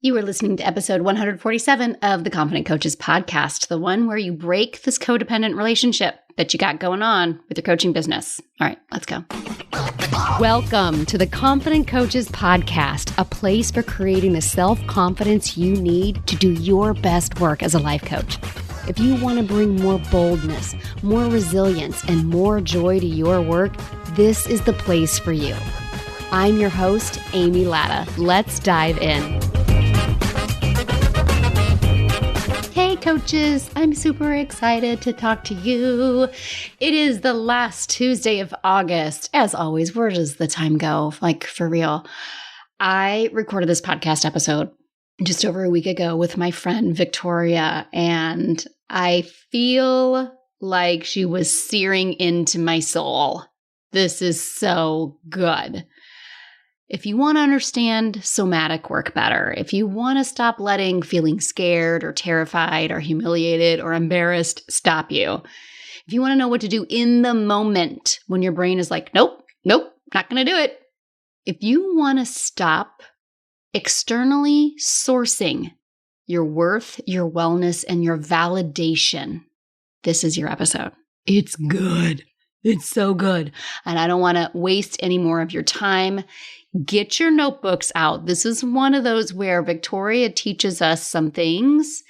You are listening to episode 147 of the Confident Coaches podcast, the one where you break this codependent relationship that you got going on with your coaching business. All right, let's go. Welcome to the Confident Coaches podcast, a place for creating the self-confidence you need to do your best work as a life coach. If you want to bring more boldness, more resilience, and more joy to your work, this is the place for you. I'm your host, Amy Latta. Let's dive in. Hey coaches, I'm super excited to talk to you. It is the last Tuesday of August. As always, where does the time go? Like, for real. I recorded this podcast episode just over a week ago with my friend Victoria, and I feel like she was searing into my soul. This is so good. If you want to understand somatic work better, if you want to stop letting feeling scared or terrified or humiliated or embarrassed stop you, if you want to know what to do in the moment when your brain is like, nope, not going to do it. If you want to stop externally sourcing your worth, your wellness, and your validation, this is your episode. It's good. It's so good. And I don't want to waste any more of your time. Get your notebooks out. This is one of those where Victoria teaches us some things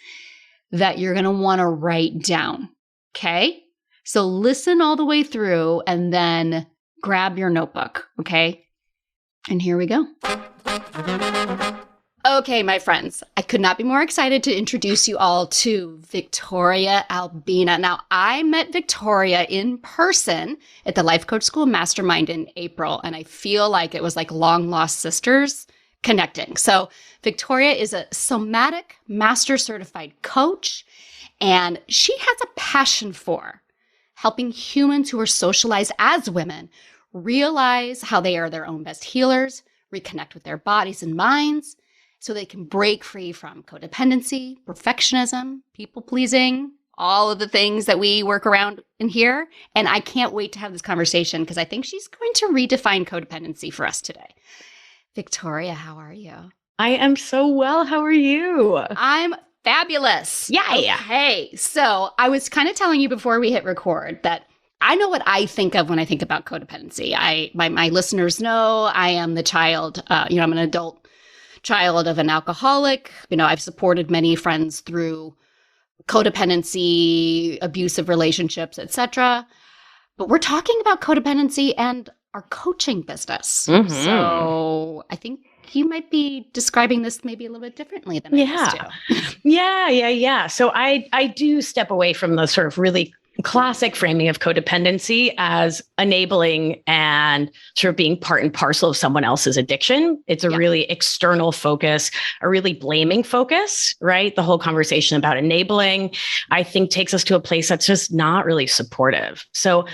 that you're going to want to write down. Okay? So listen all the way through and then grab your notebook. Okay? And here we go. Okay, my friends, I could not be more excited to introduce you all to Victoria Albina. Now, I met Victoria in person at the Life Coach School Mastermind in April, and I feel like it was like long lost sisters connecting. So Victoria is a somatic master certified coach, and she has a passion for helping humans who are socialized as women realize how they are their own best healers, reconnect with their bodies and minds, so they can break free from codependency, perfectionism, people-pleasing, all of the things that we work around in here. And I can't wait to have this conversation because I think she's going to redefine codependency for us today. Victoria, how are you? I am so well. How are you? I'm fabulous. Yay. Okay, so I was kind of telling you before we hit record that I know what I think of when I think about codependency. My listeners know I am the child, I'm an adult child of an alcoholic. I've supported many friends through codependency, abusive relationships, etc. But we're talking about codependency and our coaching business. Mm-hmm. So I think you might be describing this maybe a little bit differently than I used to. Yeah. So I do step away from the sort of really classic framing of codependency as enabling and sort of being part and parcel of someone else's addiction. It's a really external focus, a really blaming focus, right? The whole conversation about enabling, I think, takes us to a place that's just not really supportive. So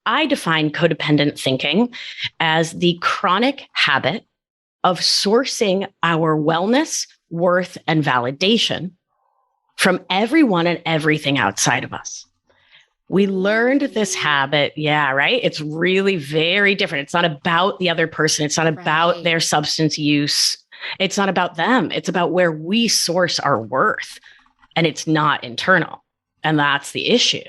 I define codependent thinking as the chronic habit of sourcing our wellness, worth, and validation from everyone and everything outside of us. We learned this habit. Yeah, right. It's really very different. It's not about the other person. It's not about their substance use. It's not about them. It's about where we source our worth. And it's not internal. And that's the issue.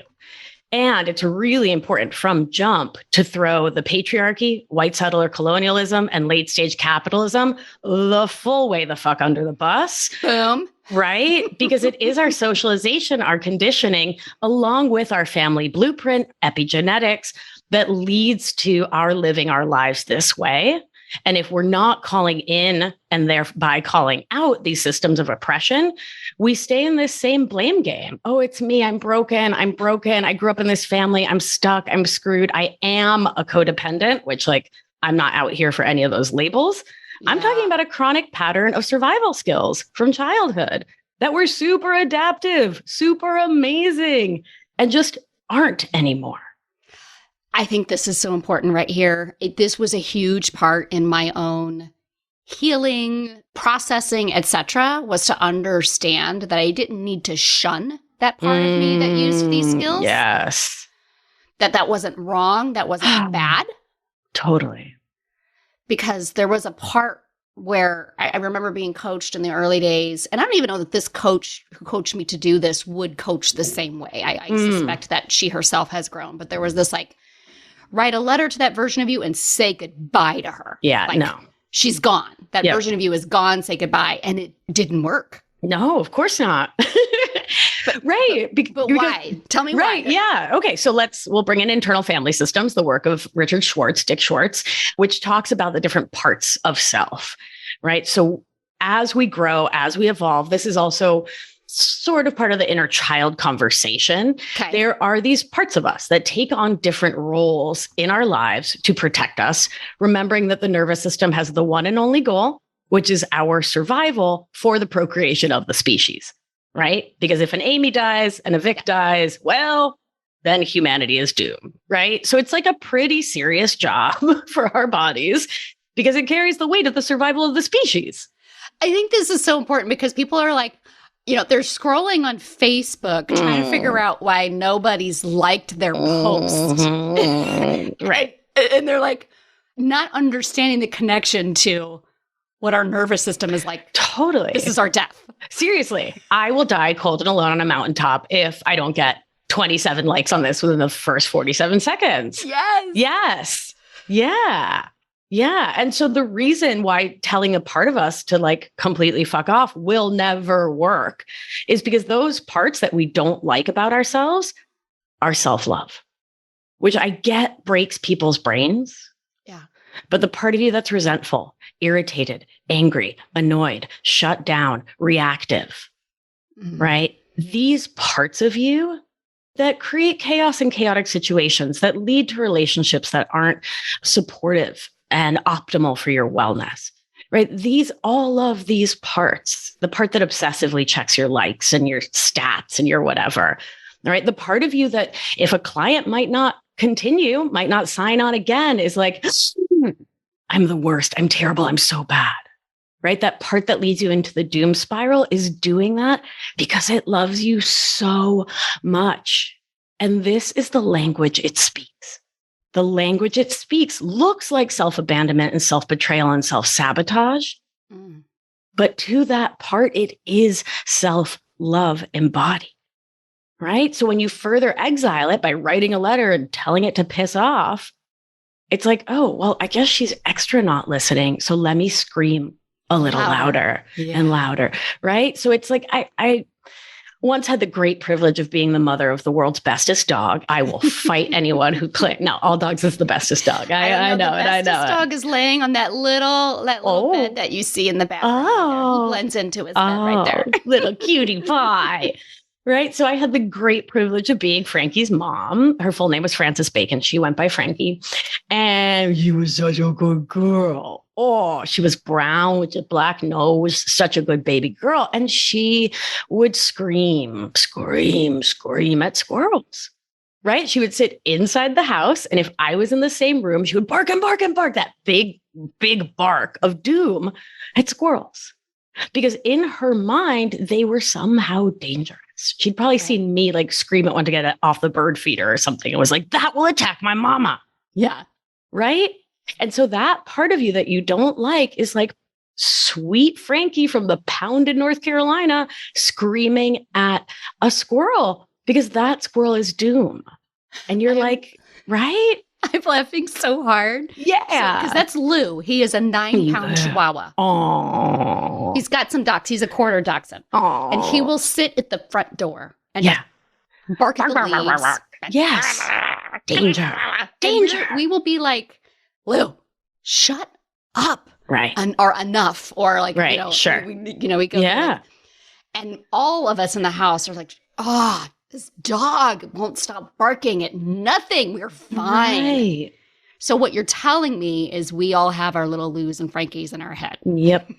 And it's really important from jump to throw the patriarchy, white settler colonialism, and late stage capitalism the full way the fuck under the bus. Boom. Right? Because it is our socialization, our conditioning, along with our family blueprint, epigenetics, that leads to our living our lives this way. And if we're not calling in and thereby calling out these systems of oppression, we stay in this same blame game. Oh, it's me. I'm broken. I grew up in this family. I'm stuck. I'm screwed. I am a codependent, which I'm not out here for any of those labels. Yeah. I'm talking about a chronic pattern of survival skills from childhood that were super adaptive, super amazing, and just aren't anymore. I think this is so important right here. This was a huge part in my own healing, processing, etc., was to understand that I didn't need to shun that part of me that used these skills. Yes. That wasn't wrong. That wasn't bad. Totally. Because there was a part where I remember being coached in the early days, and I don't even know that this coach who coached me to do this would coach the same way. I suspect that she herself has grown, but there was this like, write a letter to that version of you and say goodbye to her. Yeah, like, no. She's gone. That version of you is gone, say goodbye. And it didn't work. No, of course not. Right. But why? Tell me why. Yeah. Okay. So we'll bring in internal family systems, the work of Dick Schwartz, which talks about the different parts of self, right? So as we grow, as we evolve, this is also sort of part of the inner child conversation. Okay. There are these parts of us that take on different roles in our lives to protect us, remembering that the nervous system has the one and only goal, which is our survival for the procreation of the species. Right? Because if an Amy dies and a Vic dies, well, then humanity is doomed, right? So it's like a pretty serious job for our bodies because it carries the weight of the survival of the species. I think this is so important because people are like, they're scrolling on Facebook trying to figure out why nobody's liked their post. Right. And they're like not understanding the connection to what our nervous system is like. Totally. This is our death. Seriously, I will die cold and alone on a mountaintop if I don't get 27 likes on this within the first 47 seconds. Yes. Yeah. And so the reason why telling a part of us to like completely fuck off will never work is because those parts that we don't like about ourselves are self-love, which I get breaks people's brains. Yeah. But the part of you that's resentful, irritated, angry, annoyed, shut down, reactive, right? These parts of you that create chaos and chaotic situations that lead to relationships that aren't supportive and optimal for your wellness, right? All of these parts, the part that obsessively checks your likes and your stats and your whatever, right? The part of you that if a client might not continue, might not sign on again is like, I'm the worst. I'm terrible. I'm so bad, right? That part that leads you into the doom spiral is doing that because it loves you so much. And this is the language it speaks. The language it speaks looks like self-abandonment and self-betrayal and self-sabotage. But to that part, it is self-love embodied, right? So when you further exile it by writing a letter and telling it to piss off, it's like, oh, well, I guess she's extra not listening. So let me scream a little louder and louder, right? So it's like, I once had the great privilege of being the mother of the world's bestest dog. I will fight anyone who claims, no, all dogs is the bestest dog. I know it. The bestest dog is laying on that little bed that you see in the bathroom. He blends into his bed right there. Little cutie pie. Right. So I had the great privilege of being Frankie's mom. Her full name was Frances Bacon. She went by Frankie. And she was such a good girl. Oh, she was brown with a black nose, such a good baby girl. And she would scream at squirrels. Right. She would sit inside the house. And if I was in the same room, she would bark and bark and bark, that big, big bark of doom at squirrels. Because in her mind, they were somehow dangerous. She'd probably seen me like scream at one to get it off the bird feeder or something. It was like, that will attack my mama. Yeah. Right. And so that part of you that you don't like is like sweet Frankie from the pound in North Carolina screaming at a squirrel because that squirrel is doom. And you're like, right? I'm laughing so hard. Yeah. Because that's Lou. He is a 9-pound chihuahua. Oh. He's got some ducks. He's a quarter dachshund. Oh. And he will sit at the front door and bark at the leaves. Yes. Danger. Danger. We will be like, Lou, shut up. Right. Or enough. Or like, right. Sure. We go. Yeah. And all of us in the house are like, this dog won't stop barking at nothing. We're fine. Right. So what you're telling me is we all have our little Lou's and Frankies in our head. Yep.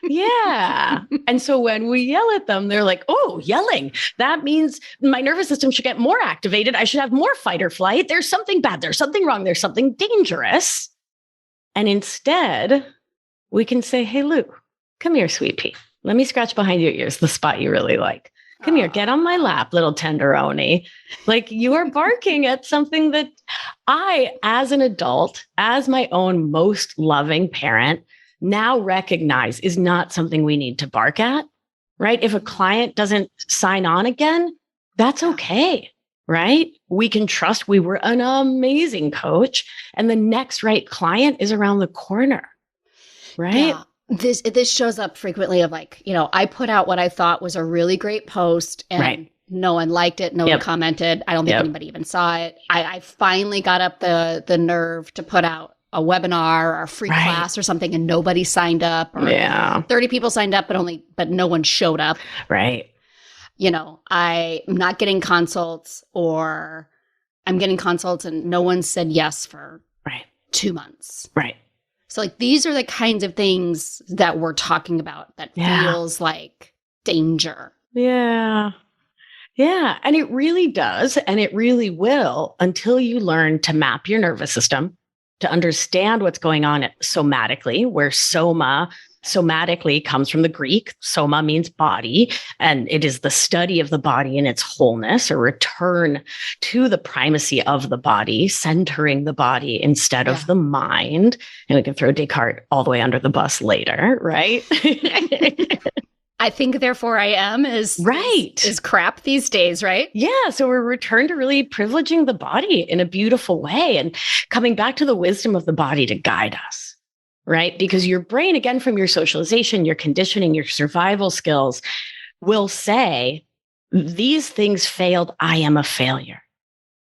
Yeah. And so when we yell at them, they're like, oh, yelling. That means my nervous system should get more activated. I should have more fight or flight. There's something bad. There's something wrong. There's something dangerous. And instead, we can say, hey, Lou, come here, sweet pea. Let me scratch behind your ears, the spot you really like. Come here, get on my lap, little tenderoni. Like you are barking at something that I, as an adult, as my own most loving parent, now recognize is not something we need to bark at, right? If a client doesn't sign on again, that's okay, right? We can trust we were an amazing coach and the next right client is around the corner, right? Yeah. This shows up frequently of like, I put out what I thought was a really great post and no one liked it. No one commented. I don't think anybody even saw it. I finally got up the nerve to put out a webinar or a free class or something and nobody signed up or 30 people signed up, but no one showed up. Right. I'm not getting consults or I'm getting consults and no one said yes for 2 months. Right. So like these are the kinds of things that we're talking about that feels like danger. Yeah. Yeah. And it really does. And it really will until you learn to map your nervous system, to understand what's going on somatically, where somatically comes from the Greek. Soma means body, and it is the study of the body in its wholeness, a return to the primacy of the body, centering the body instead of the mind. And we can throw Descartes all the way under the bus later, right? I think therefore I am is crap these days, right? Yeah. So we're returned to really privileging the body in a beautiful way and coming back to the wisdom of the body to guide us. Right? Because your brain, again, from your socialization, your conditioning, your survival skills will say, these things failed. I am a failure.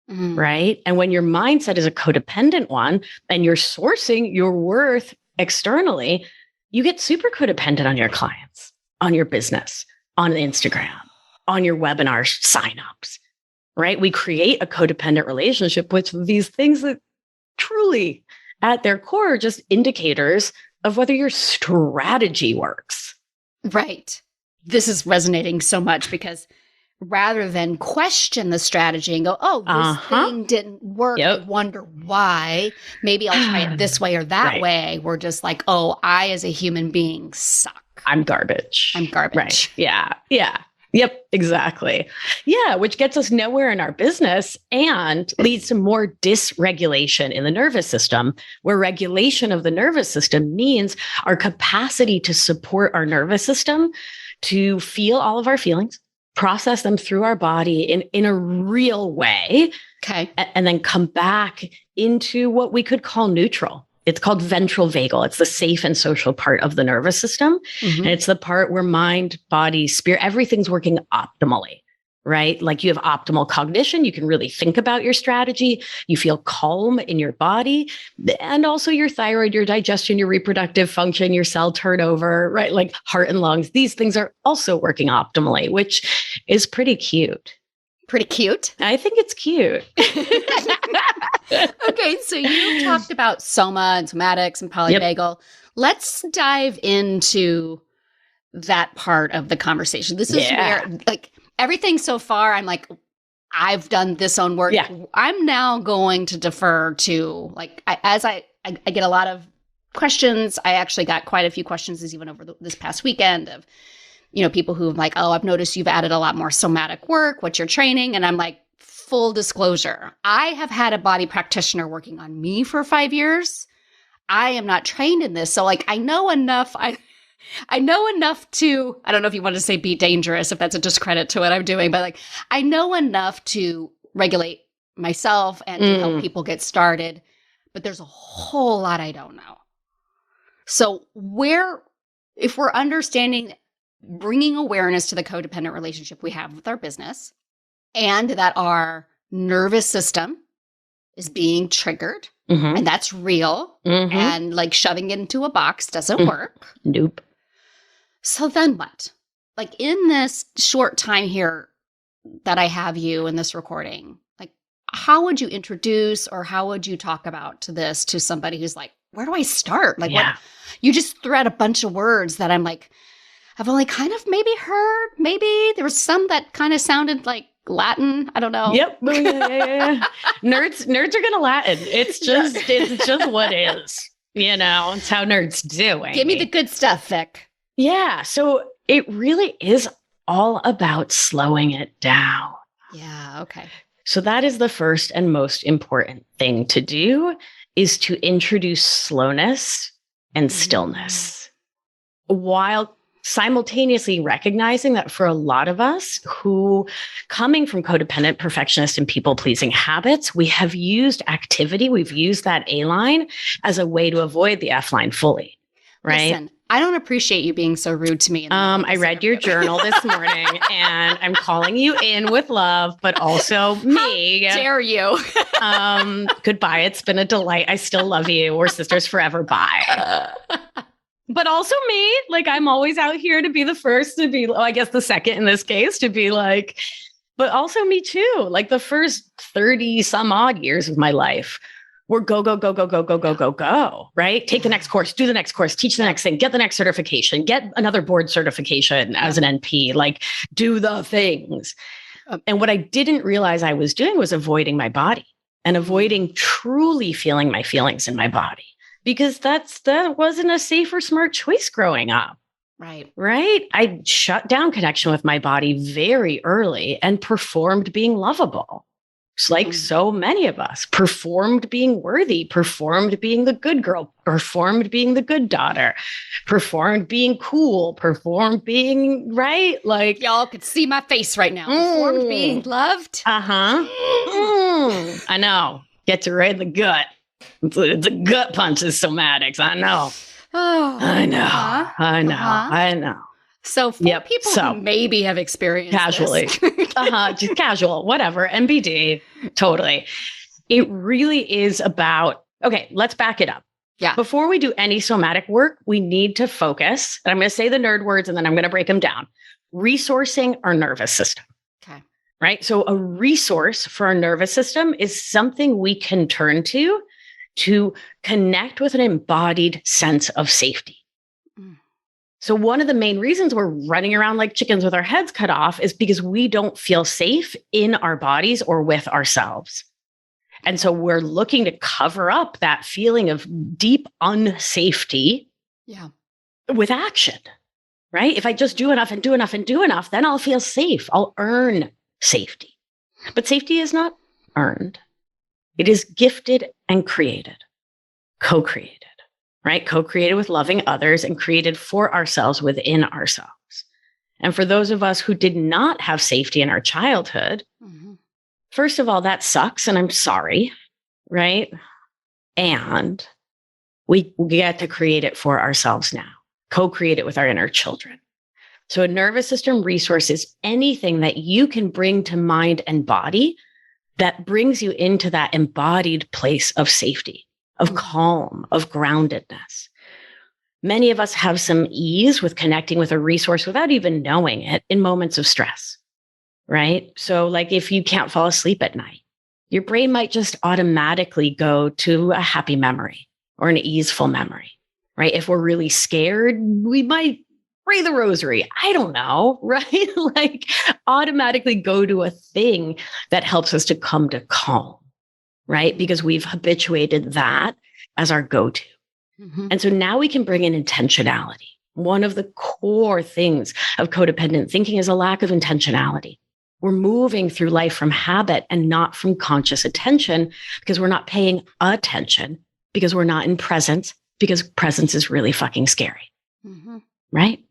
Right? And when your mindset is a codependent one and you're sourcing your worth externally, you get super codependent on your clients, on your business, on Instagram, on your webinar signups. Right? We create a codependent relationship with these things that truly at their core, just indicators of whether your strategy works. Right. This is resonating so much because rather than question the strategy and go, oh, this thing didn't work, I wonder why, maybe I'll try it this way or that way. We're just like, oh, I as a human being suck. I'm garbage. Right. Yeah. Yeah. Yep, exactly. Yeah, which gets us nowhere in our business and leads to more dysregulation in the nervous system, where regulation of the nervous system means our capacity to support our nervous system, to feel all of our feelings, process them through our body in a real way, and then come back into what we could call neutral. It's called ventral vagal. It's the safe and social part of the nervous system. And it's the part where mind, body, spirit, everything's working optimally, right? Like you have optimal cognition. You can really think about your strategy. You feel calm in your body and also your thyroid, your digestion, your reproductive function, your cell turnover, right? Like heart and lungs. These things are also working optimally, which is pretty cute. Pretty cute? I think it's cute. Okay, so you talked about soma and somatics and polyvagal. Let's dive into that part of the conversation. This is where, like, everything so far, I'm like, I've done this own work. I'm now going to defer to, like, I get a lot of questions. I actually got quite a few questions even over this past weekend of, people who like, oh, I've noticed you've added a lot more somatic work. What's your training? And I'm like, full disclosure, I have had a body practitioner working on me for 5 years. I am not trained in this. So like, I know enough. I know enough to, I don't know if you want to say be dangerous, if that's a discredit to what I'm doing, but like, I know enough to regulate myself and to help people get started. But there's a whole lot I don't know. So if we're understanding, bringing awareness to the codependent relationship we have with our business, and that our nervous system is being triggered, and that's real, and like shoving it into a box doesn't work. Nope. So then what? Like in this short time here that I have you in this recording, like how would you introduce or how would you talk about this to somebody who's like, where do I start? Like what? You just threw out a bunch of words that I'm like, I've only kind of maybe heard, maybe there was some that kind of sounded like Latin. I don't know. Yep. Yeah. Nerds are gonna Latin. It's just what is. It's how nerds do it. Give me the good stuff, Vic. Yeah. So it really is all about slowing it down. Yeah. Okay. So that is the first and most important thing to do, is to introduce slowness and stillness, while simultaneously recognizing that for a lot of us who coming from codependent, perfectionist, and people-pleasing habits, we have used activity, we've used that A line as a way to avoid the F line fully, right? Listen, I don't appreciate you being so rude to me. I read your journal this morning and I'm calling you in with love, but also me. How dare you? Goodbye. It's been a delight. I still love you. We're sisters forever. Bye. But also me, like I'm always out here to be the first to be, I guess the second in this case to be like, but also me too. Like the first 30 some odd years of my life were go, go, go, go, go, go, go, go, go, right? Take the next course, do the next course, teach the next thing, get the next certification, get another board certification as an NP, like do the things. And what I didn't realize I was doing was avoiding my body and avoiding truly feeling my feelings in my body. Because that wasn't a safe or smart choice growing up. Right. Right. I shut down connection with my body very early and performed being lovable. It's like so many of us performed being worthy, performed being the good girl, performed being the good daughter, performed being cool, performed being right. Like y'all could see my face right now. Performed being loved. I know. Get to right in the gut. It's a gut punch is somatics. I know. Oh, I know. So for people who maybe have experienced casually, just casual, whatever, MBD, totally. It really is about, okay, let's back it up. Yeah. Before we do any somatic work, we need to focus. And I'm going to say the nerd words and then I'm going to break them down. Resourcing our nervous system. Okay. Right. So a resource for our nervous system is something we can turn to connect with an embodied sense of safety. So one of the main reasons we're running around like chickens with our heads cut off is because we don't feel safe in our bodies or with ourselves. And so we're looking to cover up that feeling of deep unsafety with action, right? If I just do enough and do enough and do enough, then I'll feel safe. I'll earn safety. But safety is not earned. It is gifted and created, co-created, right? Co-created with loving others and created for ourselves within ourselves. And for those of us who did not have safety in our childhood, first of all, that sucks and I'm sorry, right? And we get to create it for ourselves now, co-create it with our inner children. So a nervous system resource is anything that you can bring to mind and body that brings you into that embodied place of safety, of calm, of groundedness. Many of us have some ease with connecting with a resource without even knowing it in moments of stress, right? So like if you can't fall asleep at night, your brain might just automatically go to a happy memory or an easeful memory, right? If we're really scared, we might pray the rosary. I don't know, right? Like automatically go to a thing that helps us to come to calm, right? Because we've habituated that as our go-to. And so now we can bring in intentionality. One of the core things of codependent thinking is a lack of intentionality. We're moving through life from habit and not from conscious attention because we're not paying attention, because we're not in presence, because presence is really fucking scary, right?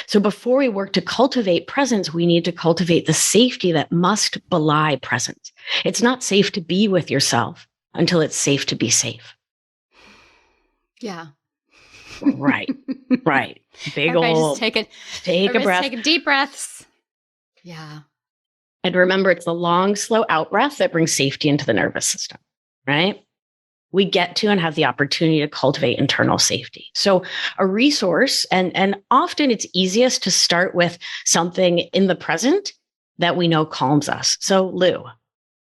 So before we work to cultivate presence, we need to cultivate the safety that must belie presence. It's not safe to be with yourself until it's safe to be safe. Yeah. Right. Big Everybody old, just take a breath. Taking deep breaths. Yeah. And remember, it's the long, slow out breath that brings safety into the nervous system, right? We get to and have the opportunity to cultivate internal safety. So a resource, and often it's easiest to start with something in the present that we know calms us. So Lou,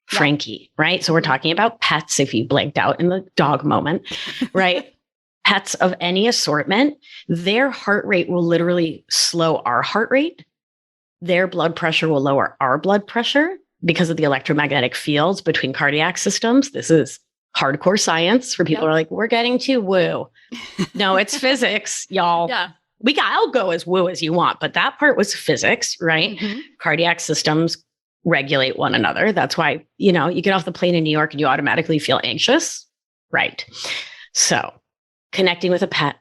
Frankie, right? So we're talking about pets, if you blanked out in the dog moment, right? Pets of any assortment, their heart rate will literally slow our heart rate. Their blood pressure will lower our blood pressure because of the electromagnetic fields between cardiac systems. This is hardcore science for people who are like, we're getting too woo. No, it's physics, y'all. Yeah. I'll go as woo as you want, but that part was physics, right? Cardiac systems regulate one another. That's why, you get off the plane in New York and you automatically feel anxious. Right. So connecting with a pet,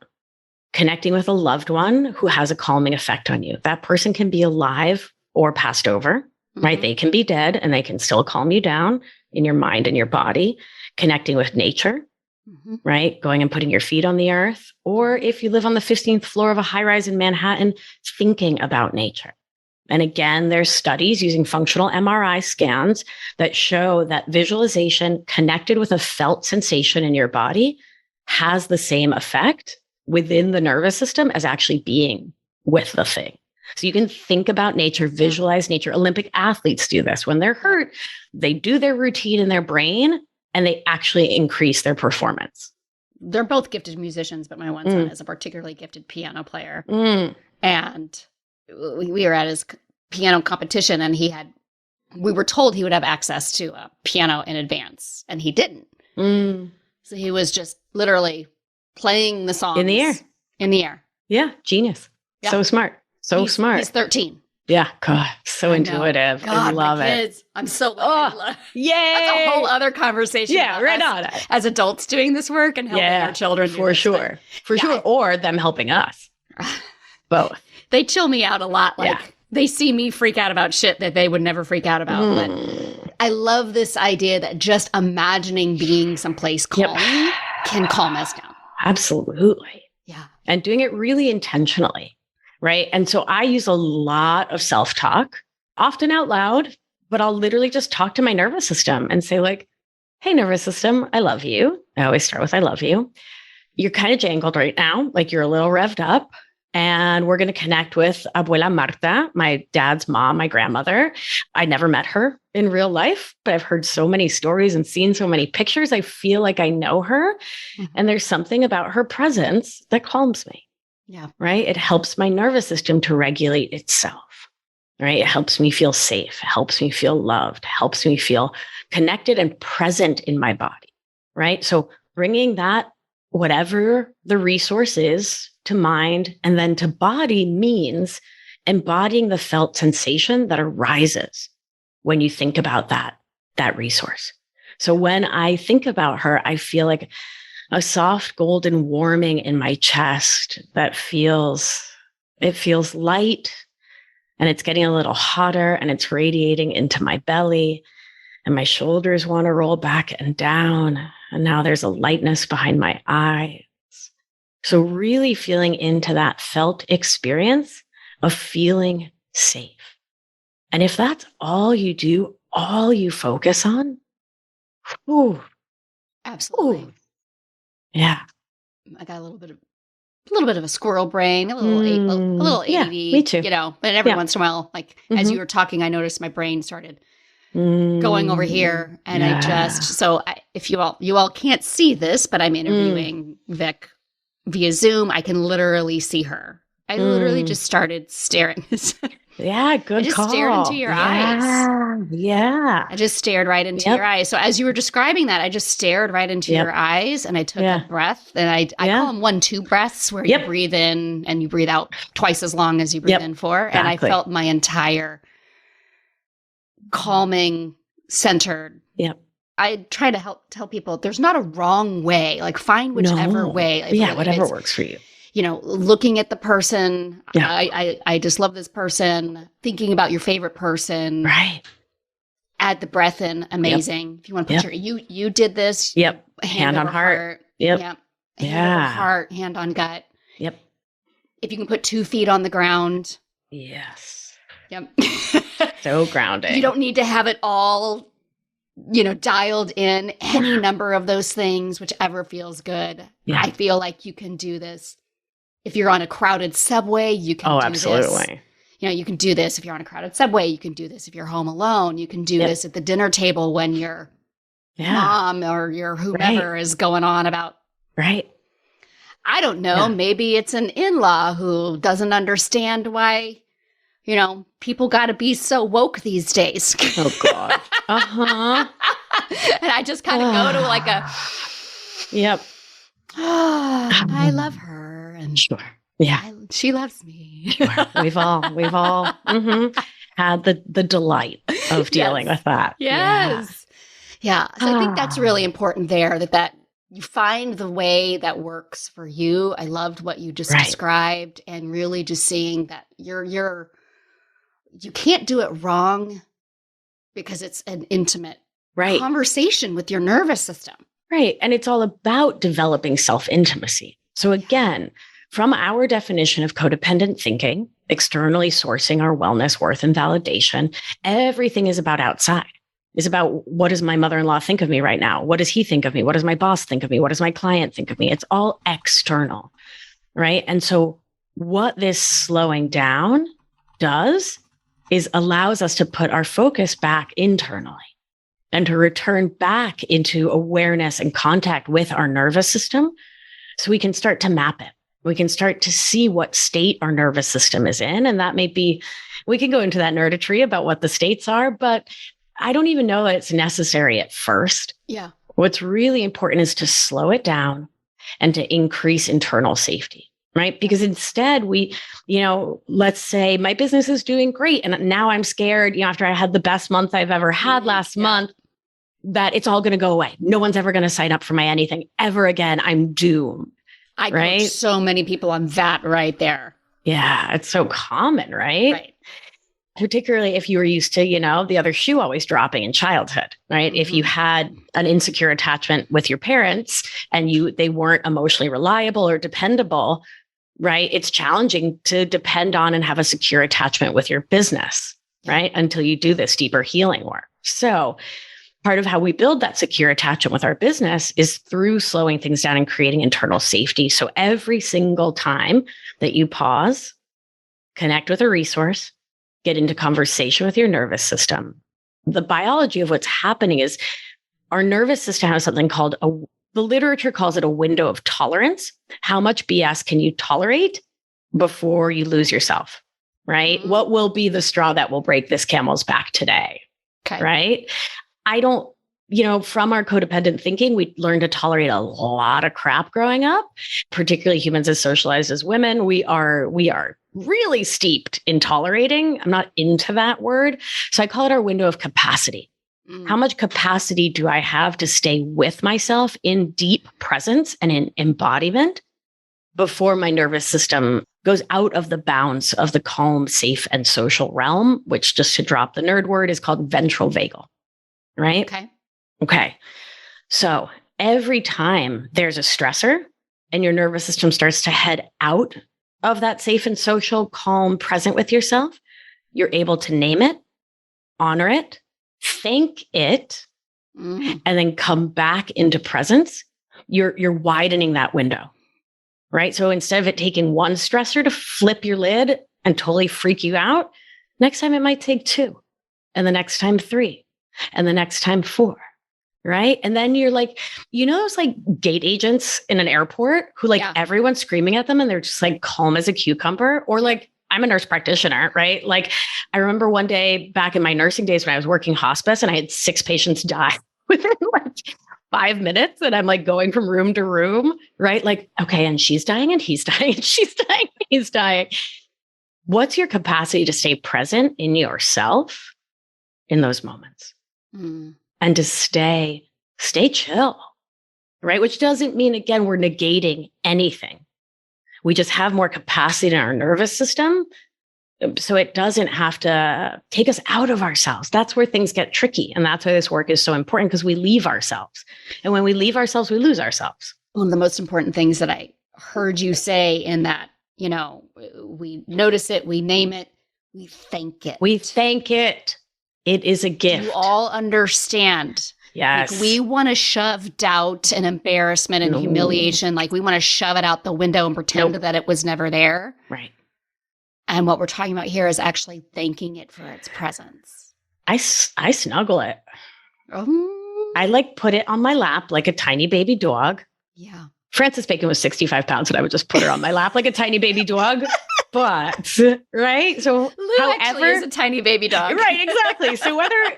connecting with a loved one who has a calming effect on you. That person can be alive or passed over, right? They can be dead and they can still calm you down in your mind and your body. Connecting with nature, right? Going and putting your feet on the earth. Or if you live on the 15th floor of a high rise in Manhattan, thinking about nature. And again, there's studies using functional MRI scans that show that visualization connected with a felt sensation in your body has the same effect within the nervous system as actually being with the thing. So you can think about nature, visualize nature. Olympic athletes do this. When they're hurt, they do their routine in their brain and they actually increase their performance. They're both gifted musicians, but my one son is a particularly gifted piano player. And we were at his piano competition and we were told he would have access to a piano in advance and he didn't. So he was just literally playing the songs. In the air. Yeah. Genius. Yeah. So smart. Smart. He's 13. Yeah. God, so intuitive. God, I love my it. Kids, I'm so yay. That's a whole other conversation. Yeah, right on. As adults doing this work and helping our children. For sure. Or them helping us. Both. They chill me out a lot. They see me freak out about shit that they would never freak out about. But I love this idea that just imagining being someplace calm can calm us down. Absolutely. Yeah. And doing it really intentionally. Right. And so I use a lot of self-talk, often out loud, but I'll literally just talk to my nervous system and say like, hey, nervous system, I love you. I always start with I love you. You're kind of jangled right now. Like you're a little revved up and we're going to connect with Abuela Marta, my dad's mom, my grandmother. I never met her in real life, but I've heard so many stories and seen so many pictures. I feel like I know her. And there's something about her presence that calms me. Yeah. Right. It helps my nervous system to regulate itself. Right. It helps me feel safe, helps me feel loved, helps me feel connected and present in my body. Right. So bringing that, whatever the resource is, to mind and then to body means embodying the felt sensation that arises when you think about that resource. So when I think about her, I feel like a soft golden warming in my chest that feels light and it's getting a little hotter and it's radiating into my belly and my shoulders want to roll back and down. And now there's a lightness behind my eyes. So really feeling into that felt experience of feeling safe. And if that's all you do, all you focus on, absolutely. Yeah. I got a little bit of a squirrel brain, a little ADD, me too. But every once in a while, like as you were talking, I noticed my brain started going over here. And if you all can't see this, but I'm interviewing Vic via Zoom, I can literally see her. I literally just started staring. Yeah, good call. I just stared into your eyes. Yeah. I just stared right into your eyes. So as you were describing that, I just stared right into your eyes and I took a breath. And I call them 1-2 breaths where you breathe in and you breathe out twice as long as you breathe in for. And I felt my entire calming, centered. I try to tell people there's not a wrong way. Like find whichever way. Whatever works for you. Looking at the person, I just love this person, thinking about your favorite person. Right. Add the breath in. Amazing. If you want to put you did this. Yep. Hand on heart. Yep. Hand over heart, hand on gut. Yep. If you can put 2 feet on the ground. Yes. Yep. So grounding. You don't need to have it all, dialed in. Any number of those things, whichever feels good. Yeah. I feel like you can do this. If you're on a crowded subway, you can do this. Oh, absolutely. You can do this if you're on a crowded subway. You can do this if you're home alone. You can do this at the dinner table when your mom or your whomever is going on about. Right. I don't know. Yeah. Maybe it's an in-law who doesn't understand why, people got to be so woke these days. Oh, God. Uh-huh. And I just kind of go to like a. Yep. I love her. And she loves me. Sure. We've all had the delight of dealing with that. Yes. Yeah. So I think that's really important there, that you find the way that works for you. I loved what you just described, and really just seeing that you can't do it wrong because it's an intimate conversation with your nervous system. Right. And it's all about developing self-intimacy. So again, from our definition of codependent thinking, externally sourcing our wellness, worth, and validation, everything is about outside. It's about, what does my mother-in-law think of me right now? What does he think of me? What does my boss think of me? What does my client think of me? It's all external, right? And so what this slowing down does is allows us to put our focus back internally and to return back into awareness and contact with our nervous system so we can start to map it. We can start to see what state our nervous system is in. And that may be, we can go into that nerditry about what the states are, but I don't even know that it's necessary at first. Yeah. What's really important is to slow it down and to increase internal safety, right? Because instead let's say my business is doing great. And now I'm scared, after I had the best month I've ever had last month, that it's all going to go away. No one's ever going to sign up for my anything ever again. I'm doomed. I coach so many people on that right there. Yeah. It's so common, right? Right. Particularly if you were used to, the other shoe always dropping in childhood, right? If you had an insecure attachment with your parents and they weren't emotionally reliable or dependable, right? It's challenging to depend on and have a secure attachment with your business, right? Until you do this deeper healing work. So part of how we build that secure attachment with our business is through slowing things down and creating internal safety. So every single time that you pause, connect with a resource, get into conversation with your nervous system. The biology of what's happening is our nervous system has something called the literature calls it a window of tolerance. How much BS can you tolerate before you lose yourself, right? Mm-hmm. What will be the straw that will break this camel's back today, right? From our codependent thinking, we learn to tolerate a lot of crap growing up, particularly humans as socialized as women. We are really steeped in tolerating. I'm not into that word. So I call it our window of capacity. How much capacity do I have to stay with myself in deep presence and in embodiment before my nervous system goes out of the bounds of the calm, safe, and social realm, which, just to drop the nerd word, is called ventral vagal, right? Okay. So every time there's a stressor and your nervous system starts to head out of that safe and social, calm, present with yourself, you're able to name it, honor it, thank it, and then come back into presence. You're widening that window, right? So instead of it taking one stressor to flip your lid and totally freak you out, next time it might take 2, and the next time 3, and the next time 4. Right. And then you're like, those like gate agents in an airport who everyone's screaming at them and they're just like calm as a cucumber. Or like, I'm a nurse practitioner, right? Like I remember one day back in my nursing days when I was working hospice and I had 6 patients die within like 5 minutes. And I'm like going from room to room, right? Like, okay, and she's dying and he's dying and she's dying and he's dying. What's your capacity to stay present in yourself in those moments? And to stay chill, right? Which doesn't mean, again, we're negating anything. We just have more capacity in our nervous system. So it doesn't have to take us out of ourselves. That's where things get tricky. And that's why this work is so important, because we leave ourselves. And when we leave ourselves, we lose ourselves. One of the most important things that I heard you say in that, we notice it, we name it, we thank it. We thank it. It is a gift. You all understand. Yes. Like we want to shove doubt and embarrassment and humiliation. Like we want to shove it out the window and pretend that it was never there. Right. And what we're talking about here is actually thanking it for its presence. I snuggle it. I put it on my lap like a tiny baby dog. Yeah. Frances Bacon was 65 pounds and I would just put her on my lap like a tiny baby dog. But, right? So Lou actually is a tiny baby dog. Right, exactly. So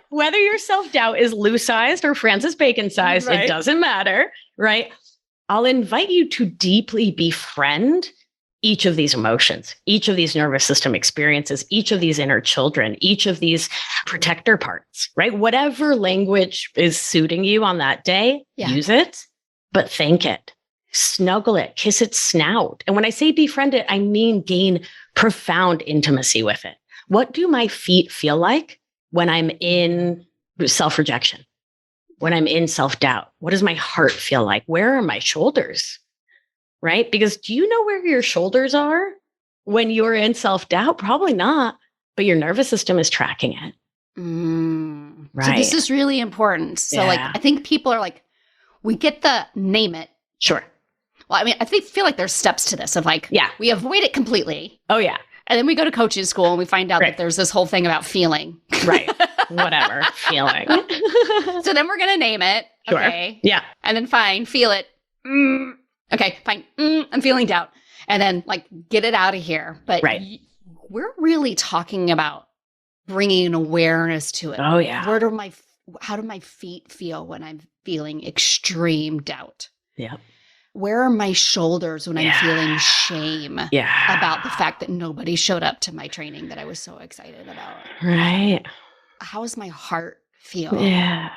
whether your self-doubt is Lou-sized or Frances Bacon-sized, It doesn't matter, right? I'll invite you to deeply befriend each of these emotions, each of these nervous system experiences, each of these inner children, each of these protector parts, right? Whatever language is suiting you on that day, use it. but thank it. Snuggle it, kiss its snout. And when I say befriend it, I mean gain profound intimacy with it. What do my feet feel like when I'm in self-rejection? When I'm in self-doubt? What does my heart feel like? Where are my shoulders? Right? Because do you know where your shoulders are when you're in self-doubt? Probably not, but your nervous system is tracking it. Right. So this is really important. So I think people are like, we get the name it. Sure. Well, I mean, I feel like there's steps to this of we avoid it completely. Oh, yeah. And then we go to coaching school and we find out that there's this whole thing about feeling. Right. Whatever. Feeling. So then we're going to name it. Sure. Okay. Yeah. And then fine, feel it. Okay, fine. I'm feeling doubt. And then get it out of here. But we're really talking about bringing an awareness to it. Oh, yeah. How do my feet feel when I'm feeling extreme doubt? Yeah. Where are my shoulders when I'm feeling shame about the fact that nobody showed up to my training that I was so excited about? Right. How does my heart feel? Yeah.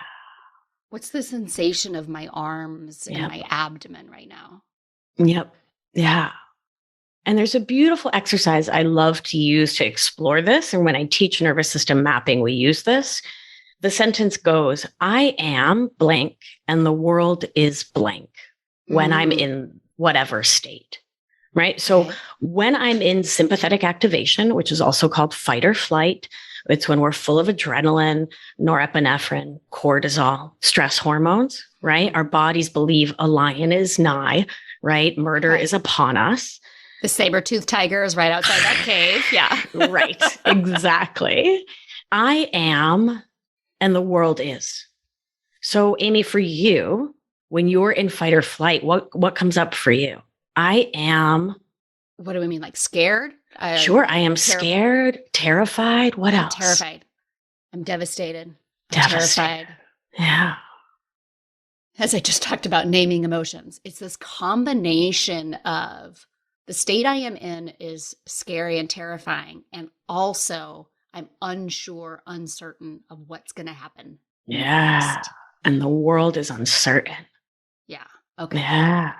What's the sensation of my arms and my abdomen right now? Yep. Yeah. And there's a beautiful exercise I love to use to explore this. And when I teach nervous system mapping, we use this. The sentence goes, I am blank and the world is blank when I'm in whatever state, right? So when I'm in sympathetic activation, which is also called fight or flight, it's when we're full of adrenaline, norepinephrine, cortisol, stress hormones, right? Our bodies believe a lion is nigh, right? Murder is upon us. The saber-toothed tiger is right outside that cave. Yeah. Right. Exactly. I am, and the world is. So, Amy, for you, when you're in fight or flight, what comes up for you? I am. What do we mean? Scared? Sure. I am scared, terrified. What else? Terrified. I'm devastated. Terrified. Yeah. As I just talked about naming emotions, it's this combination of the state I am in is scary and terrifying. And also I'm unsure, uncertain of what's going to happen. Yeah. Next. And the world is uncertain. Yeah. Okay. Yeah.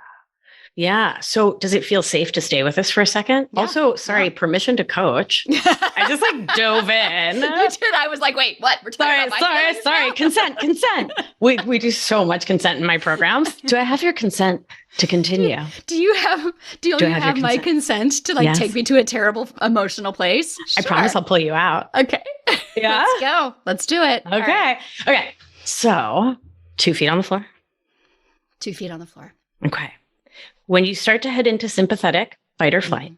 Yeah. So does it feel safe to stay with us for a second? Yeah. Also, sorry, permission to coach. I just dove in. You did. I was like, wait, what? We're talking about sorry. Consent. We do so much consent in my programs. Do I have your consent to continue? Do you have my consent to take me to a terrible emotional place? Sure. I promise I'll pull you out. Okay. Yeah. Let's go. Let's do it. Okay. Right. Okay. So 2 feet on the floor. 2 feet on the floor. Okay. When you start to head into sympathetic fight or flight,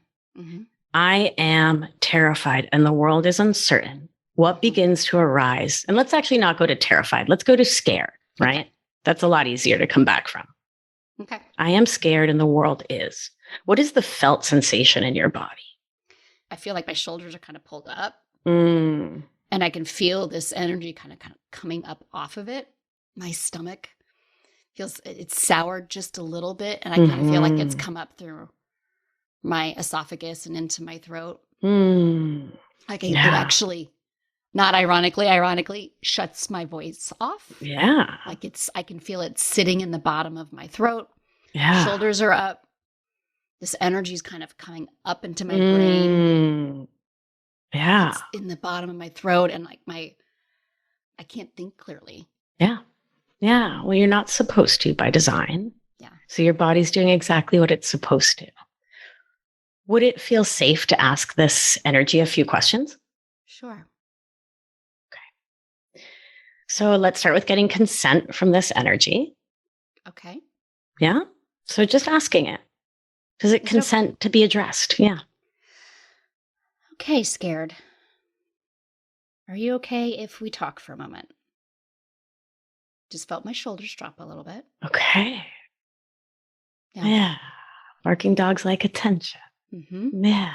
I am terrified and the world is uncertain. What begins to arise? And let's actually not go to terrified. Let's go to scared, right? Okay. That's a lot easier to come back from. Okay. I am scared and the world is. What is the felt sensation in your body? I feel like my shoulders are kind of pulled up. And I can feel this energy kind of coming up off of it. My stomach feels it's soured just a little bit. And I kind of feel like it's come up through my esophagus and into my throat. Like it actually, not ironically, shuts my voice off. Yeah. I can feel it sitting in the bottom of my throat. Yeah. Shoulders are up. This energy is kind of coming up into my brain. Yeah. It's in the bottom of my throat and I can't think clearly. Yeah. Yeah. Well, you're not supposed to by design. Yeah. So your body's doing exactly what it's supposed to. Would it feel safe to ask this energy a few questions? Sure. Okay. So let's start with getting consent from this energy. Okay. Yeah. So just asking it. Does it consent to be addressed? Yeah. Okay, scared. Are you okay if we talk for a moment? Just felt my shoulders drop a little bit. Okay. Yeah. Barking dogs like attention. Yeah.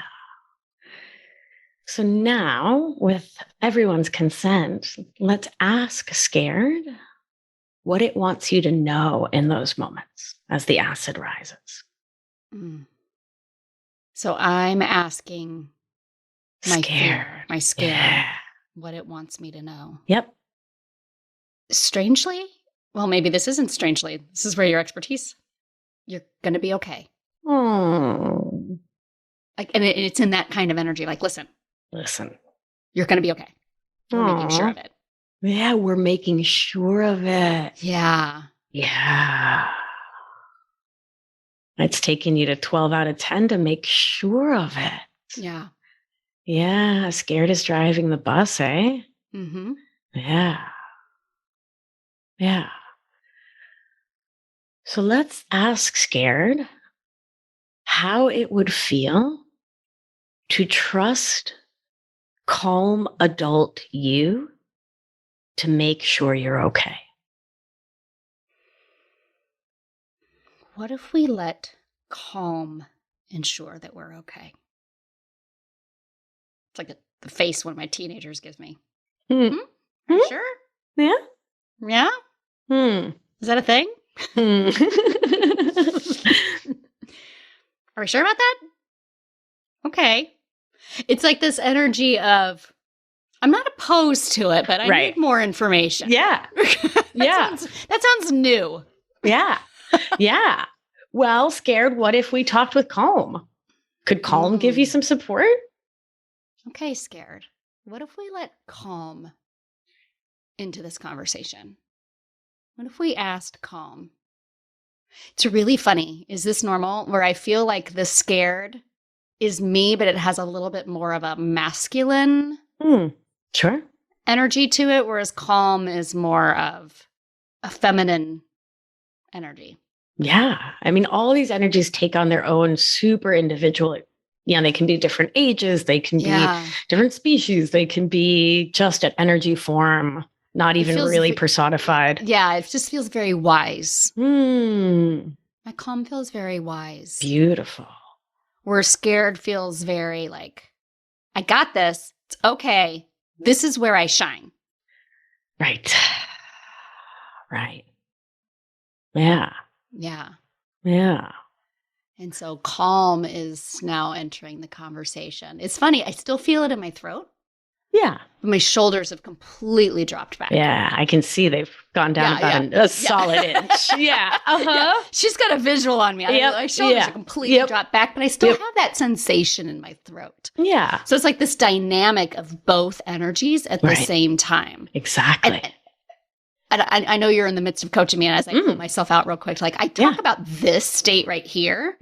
So now, with everyone's consent, let's ask scared what it wants you to know in those moments as the acid rises. So I'm asking my fear, my scare, yeah. what it wants me to know. Yep. Strangely, well, maybe this isn't strangely. This is where your expertise. You're going to be okay. Oh. Like, and it's in that kind of energy. Like, listen, you're going to be okay. We're making sure of it. Yeah, we're making sure of it. Yeah. Yeah. It's taking you to 12 out of 10 to make sure of it. Yeah. Yeah. Scared is driving the bus, eh? Mm-hmm. Yeah. Yeah. So let's ask Scared how it would feel to trust calm adult you to make sure you're okay. What if we let calm ensure that we're okay? It's like the face one of my teenagers gives me. Hmm. Are you sure? Yeah. Yeah? Is that a thing? Are we sure about that? Okay. It's like this energy of, I'm not opposed to it, but I need more information. Yeah. That sounds new. Yeah. Yeah. Well, Scared, what if we talked with Calm? Could Calm give you some support? Okay, Scared. What if we let Calm into this conversation? What if we asked Calm? It's really funny. Is this normal? Where I feel like the Scared is me, but it has a little bit more of a masculine energy to it, whereas Calm is more of a feminine energy. Yeah. I mean, all these energies take on their own super individual. Yeah, they can be different ages. They can be different species. They can be just at energy form, not even really personified. Yeah, it just feels very wise. My Calm feels very wise. Beautiful. Where Scared feels very like, I got this. It's okay. This is where I shine. Right. Right. Yeah. Yeah. Yeah. And so Calm is now entering the conversation. It's funny. I still feel it in my throat. Yeah. But my shoulders have completely dropped back. Yeah. I can see they've gone down about a solid inch. Yeah. Yeah. She's got a visual on me. My shoulders are completely dropped back, but I still have that sensation in my throat. Yeah. So it's like this dynamic of both energies at the same time. Exactly. And I know you're in the midst of coaching me, and as I pull myself out real quick, like I talk about this state right here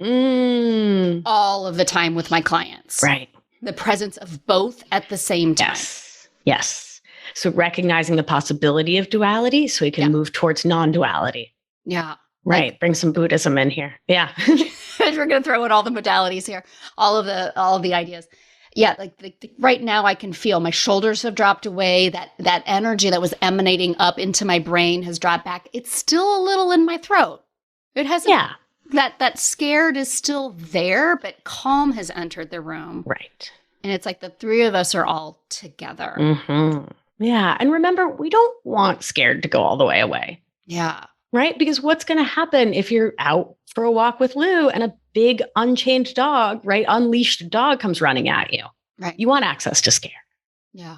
all of the time with my clients. Right. The presence of both at the same time. Yes. So recognizing the possibility of duality so we can move towards non-duality. Yeah. Right. Bring some Buddhism in here. Yeah. We're going to throw in all the modalities here, all of the ideas. Yeah, like right now I can feel my shoulders have dropped away. That energy that was emanating up into my brain has dropped back. It's still a little in my throat. It hasn't. Yeah. That Scared is still there, but Calm has entered the room. Right. And it's like the three of us are all together. Mm-hmm. Yeah. And remember, we don't want Scared to go all the way away. Yeah. Right? Because what's going to happen if you're out for a walk with Lou and a big unchained dog, right? Unleashed dog comes running at you. Right. You want access to Scared. Yeah.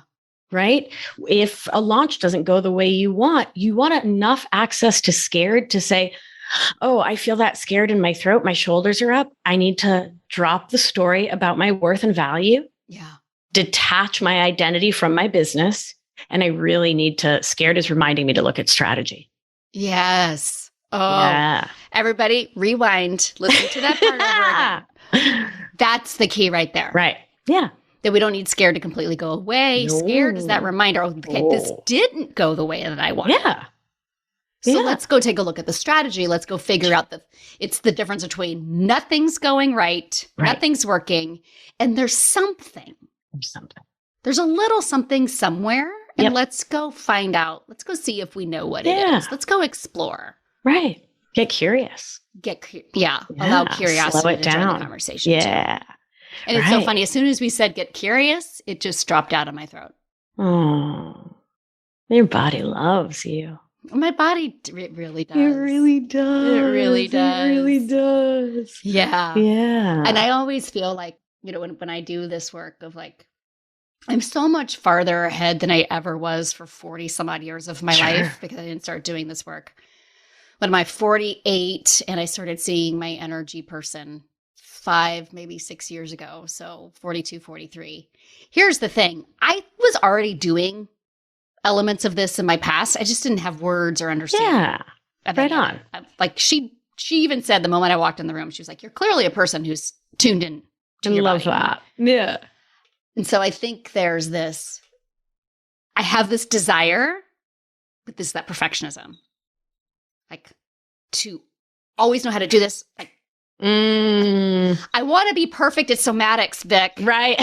Right? If a launch doesn't go the way you want enough access to Scared to say, oh, I feel that Scared in my throat. My shoulders are up. I need to drop the story about my worth and value. Yeah. Detach my identity from my business. And I really need to, Scared is reminding me to look at strategy. Yes. Oh, yeah. Everybody rewind, listen to that part over again. That's the key right there. Right. Yeah. That we don't need Scared to completely go away. No. Scared is that reminder. Okay, this didn't go the way that I wanted. Yeah. So let's go take a look at the strategy. Let's go figure out it's the difference between nothing's going right, nothing's working, and there's something. There's a little something somewhere. And let's go find out. Let's go see if we know what it is. Let's go explore. Right. Get curious. Allow curiosity slow it to down. join the conversation. Yeah. Too. And it's so funny. As soon as we said get curious, it just dropped out of my throat. Oh, your body loves you. My body really does. It really does. It really does. It really does. Yeah. Yeah. And I always feel like, when I do this work of like I'm so much farther ahead than I ever was for 40 some odd years of my life because I didn't start doing this work. When I'm 48 and I started seeing my energy person 5, maybe 6 years ago. So 42, 43. Here's the thing. I was already doing elements of this in my past. I just didn't have words or understanding. Yeah, right on. Like she even said the moment I walked in the room, she was like, you're clearly a person who's tuned in to your body. That. Yeah. And so I think there's this, I have this desire, but this is that perfectionism. Like to always know how to do this. Like, I want to be perfect at somatics, Vic. Right.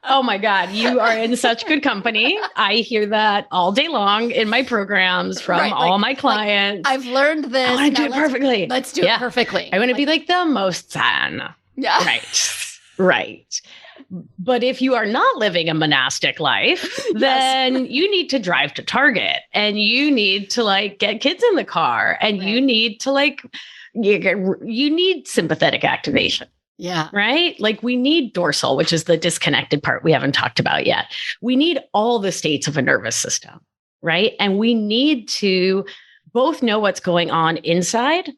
Oh my God, you are in such good company. I hear that all day long in my programs from all my clients. I've learned this. I want to do it perfectly. Let's do it perfectly. I want to be like the most zen. Yeah. Right. But if you are not living a monastic life, then you need to drive to Target and you need to like get kids in the car and you need to like, you need sympathetic activation. Yeah. Right? Like we need dorsal, which is the disconnected part we haven't talked about yet. We need all the states of a nervous system, right? And we need to both know what's going on inside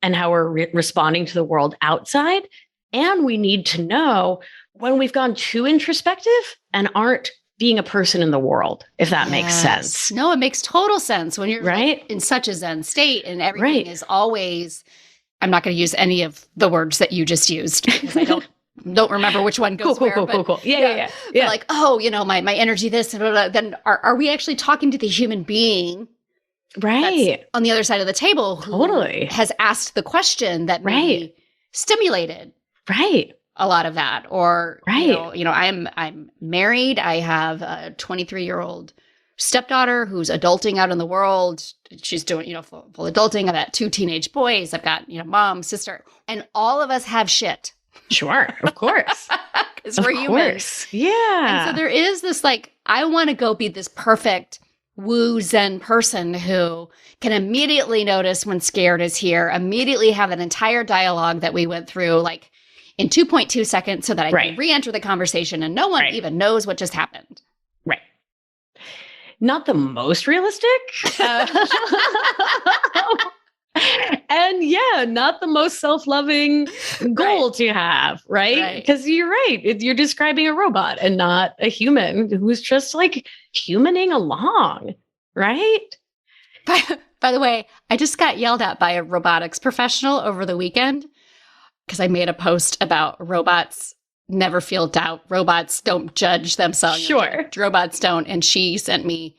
and how we're responding to the world outside. And we need to know when we've gone too introspective and aren't being a person in the world, if that makes sense. No, it makes total sense when you're like in such a Zen state and everything is always, I'm not going to use any of the words that you just used because I don't remember which one goes where. Cool. Yeah. But like, oh, my energy, this, and blah, blah, then are we actually talking to the human being? Right. That's on the other side of the table who has asked the question that maybe stimulated a lot of that. Or, I'm married. I have a 23-year-old stepdaughter who's adulting out in the world. She's doing, full adulting. I've got 2 teenage boys. I've got, mom, sister, and all of us have shit. Sure. Of course. Because we're human. Yeah. And so there is this I want to go be this perfect woo Zen person who can immediately notice when scared is here, immediately have an entire dialogue that we went through in 2.2 seconds so that I can re-enter the conversation and no one even knows what just happened. Right. Not the most realistic. And not the most self-loving goal to have, right? Because you're right. You're describing a robot and not a human who's just humaning along, right? By the way, I just got yelled at by a robotics professional over the weekend because I made a post about robots never feel doubt. Robots don't judge themselves. Sure. Robots don't. And she sent me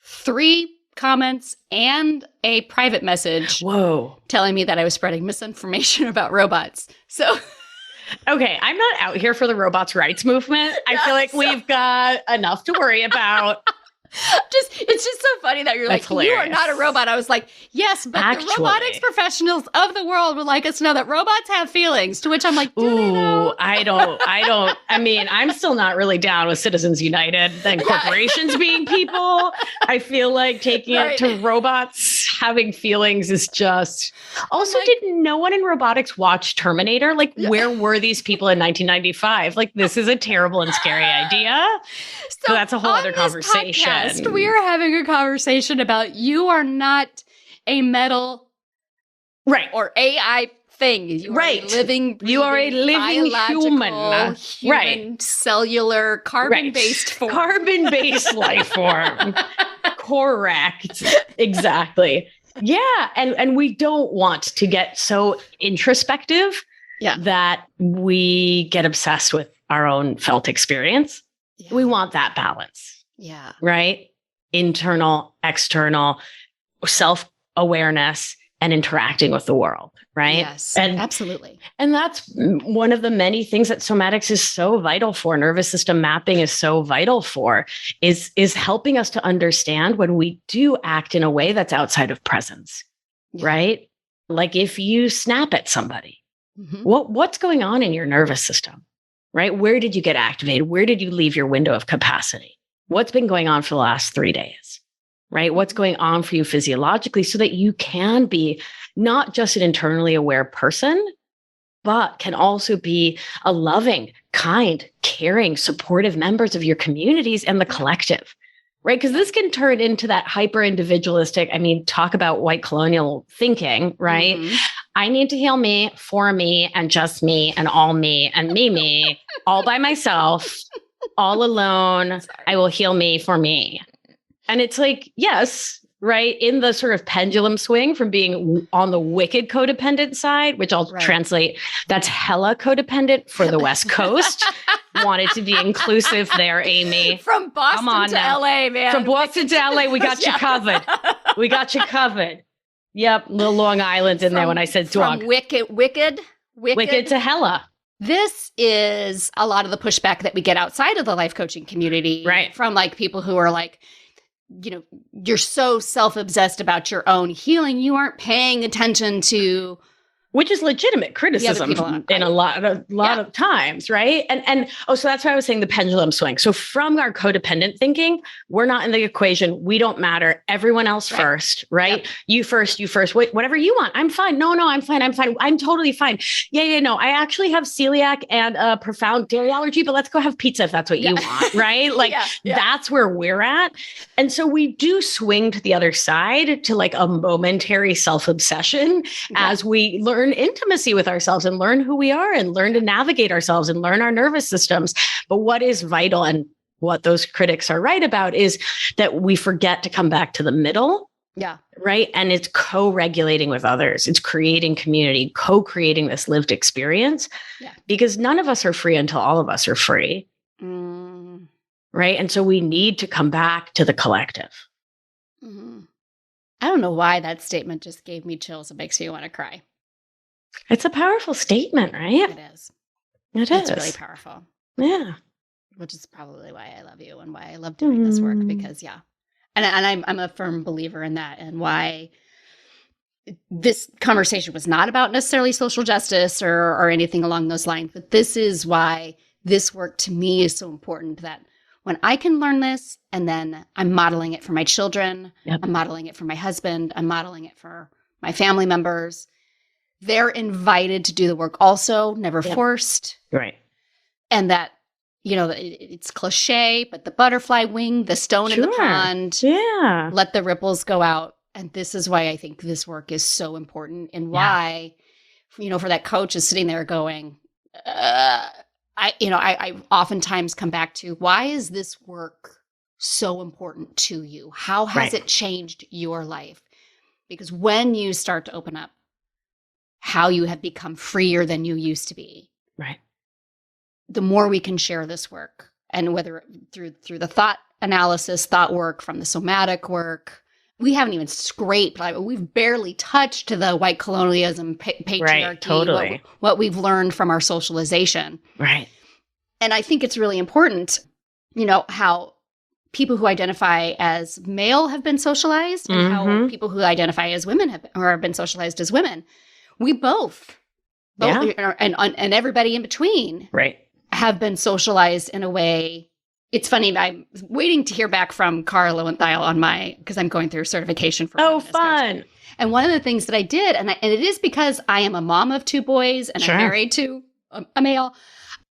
3 comments and a private message telling me that I was spreading misinformation about robots. So okay, I'm not out here for the robots' rights movement. I feel like we've got enough to worry about. It's just so funny that you're hilarious. You are not a robot. I was like, yes, but the robotics professionals of the world would like us to know that robots have feelings. To which I'm like, do they know? I don't. I mean, I'm still not really down with Citizens United and corporations being people. I feel like taking it to robots having feelings is just. Also, did no one in robotics watch Terminator? Where were these people in 1995? This is a terrible and scary idea. So that's a whole other conversation. We are having a conversation about you are not a metal or AI thing. You are a living, human cellular, carbon-based form. Carbon-based life form. Correct. Exactly. Yeah. And we don't want to get so introspective that we get obsessed with our own felt experience. Yeah. We want that balance. Yeah. Right? Internal, external, self-awareness, and interacting with the world. Right? Yes, absolutely. And that's one of the many things that somatics is so vital for, nervous system mapping is so vital for, is helping us to understand when we do act in a way that's outside of presence. Right? Like if you snap at somebody, what's going on in your nervous system? Right? Where did you get activated? Where did you leave your window of capacity? What's been going on for the last 3 days? Right? What's going on for you physiologically so that you can be not just an internally aware person, but can also be a loving, kind, caring, supportive members of your communities and the collective, right? Because this can turn into that hyper individualistic, I mean, talk about white colonial thinking, right? Mm-hmm. I need to heal me, for me, and just me, and all me, and me, all by myself, all alone. Sorry. I will heal me for me. And it's like, yes, right, in the sort of pendulum swing from being on the wicked codependent side, which I'll translate, that's hella codependent for the West Coast. Wanted to be inclusive there, Amy. From Boston to LA, man. From Boston to LA, we got you covered. We got you covered. Yep, little Long Island in there when I said dog. From wicked to hella. This is a lot of the pushback that we get outside of the life coaching community, right? From like people who are like, you know, you're so self-obsessed about your own healing, you aren't paying attention to, which is legitimate criticism in a lot of times, right? And so that's why I was saying the pendulum swing. So from our codependent thinking, we're not in the equation. We don't matter. Everyone else first, right? Yep. You first. Wait, whatever you want. I'm fine. No, I'm fine. I'm totally fine. Yeah. No, I actually have celiac and a profound dairy allergy, but let's go have pizza if that's what you want, right? Like that's where we're at. And so we do swing to the other side to like a momentary self-obsession as we learn intimacy with ourselves and learn who we are and learn to navigate ourselves and learn our nervous systems. But what is vital and what those critics are right about is that we forget to come back to the middle. Yeah. Right. And it's co-regulating with others. It's creating community, co-creating this lived experience because none of us are free until all of us are free. Right. And so we need to come back to the collective. Mm-hmm. I don't know why that statement just gave me chills. It makes me want to cry. It's a powerful statement, right? It is. It's really powerful. Yeah. Which is probably why I love you and why I love doing this work because, And I'm a firm believer in that and why this conversation was not about necessarily social justice or anything along those lines. But this is why this work to me is so important that when I can learn this and then I'm modeling it for my children, I'm modeling it for my husband, I'm modeling it for my family members. They're invited to do the work also, never forced. Right. And that, you know, it's cliche, but the butterfly wing, the stone in the pond, let the ripples go out. And this is why I think this work is so important and why, you know, for that coach is sitting there going, I oftentimes come back to why is this work so important to you? How has it changed your life? Because when you start to open up how you have become freer than you used to be, right? The more we can share this work, and whether through the thought analysis, thought work, from the somatic work, we haven't even scraped. Like, we've barely touched the white colonialism, patriarchy, right, totally. What we've learned from our socialization, right? And I think it's really important, you know, how people who identify as male have been socialized, and how people who identify as women have been socialized as women. We both and everybody in between, have been socialized in a way. It's funny. I'm waiting to hear back from Cara Lowenthal because I'm going through certification for. Oh, fun! Coaching. And one of the things that I did, and it is because I am a mom of 2 boys and I'm married to a male.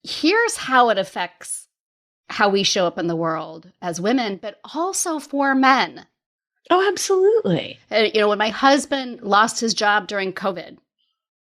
Here's how it affects how we show up in the world as women, but also for men. Oh, absolutely. You know, when my husband lost his job during COVID.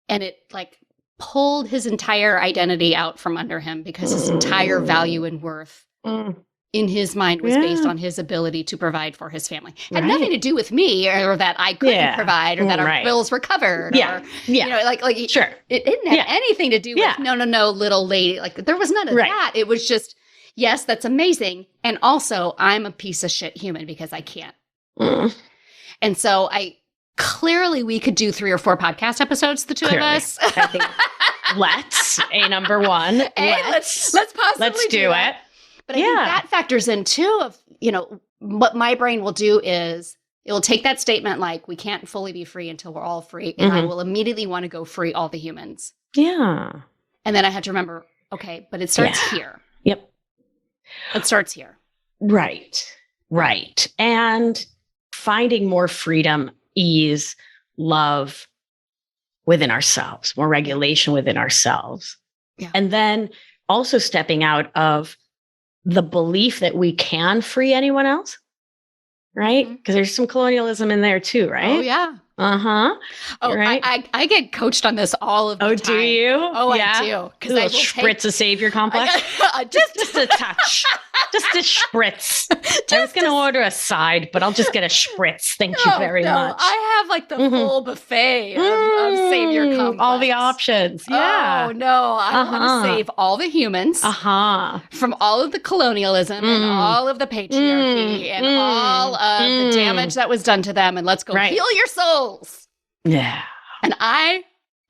And it like pulled his entire identity out from under him because his entire value and worth in his mind was based on his ability to provide for his family. It had nothing to do with me or that I couldn't provide or that our bills were covered. Or, you know, like it didn't have anything to do with no, little lady. Like there was none of that. It was just, yes, that's amazing. And also I'm a piece of shit human because I can't. And so clearly, we could do 3 or 4 podcast episodes, the two of us. I think let's number one. Let's possibly do it. But I think that factors in too of, you know, what my brain will do is it will take that statement like we can't fully be free until we're all free, and I will immediately want to go free all the humans. Yeah. And then I have to remember, okay, but it starts here. Yep. It starts here. Right. And finding more freedom, ease, love, within ourselves, more regulation within ourselves. Yeah. And then also stepping out of the belief that we can free anyone else, right? Because there's some colonialism in there too, right? Oh, yeah. Uh-huh. Oh, right. I get coached on this all of the time. Oh, do you? Oh, yeah. I do. Because I will spritz a savior complex. Just a touch. Just a spritz. I was going to order a side, but I'll just get a spritz. Thank you very much. I have like the full buffet of savior complex. All the options. Yeah. Oh, no. I want to save all the humans from all of the colonialism and all of the patriarchy and all of the damage that was done to them. And let's go heal your souls. Yeah. And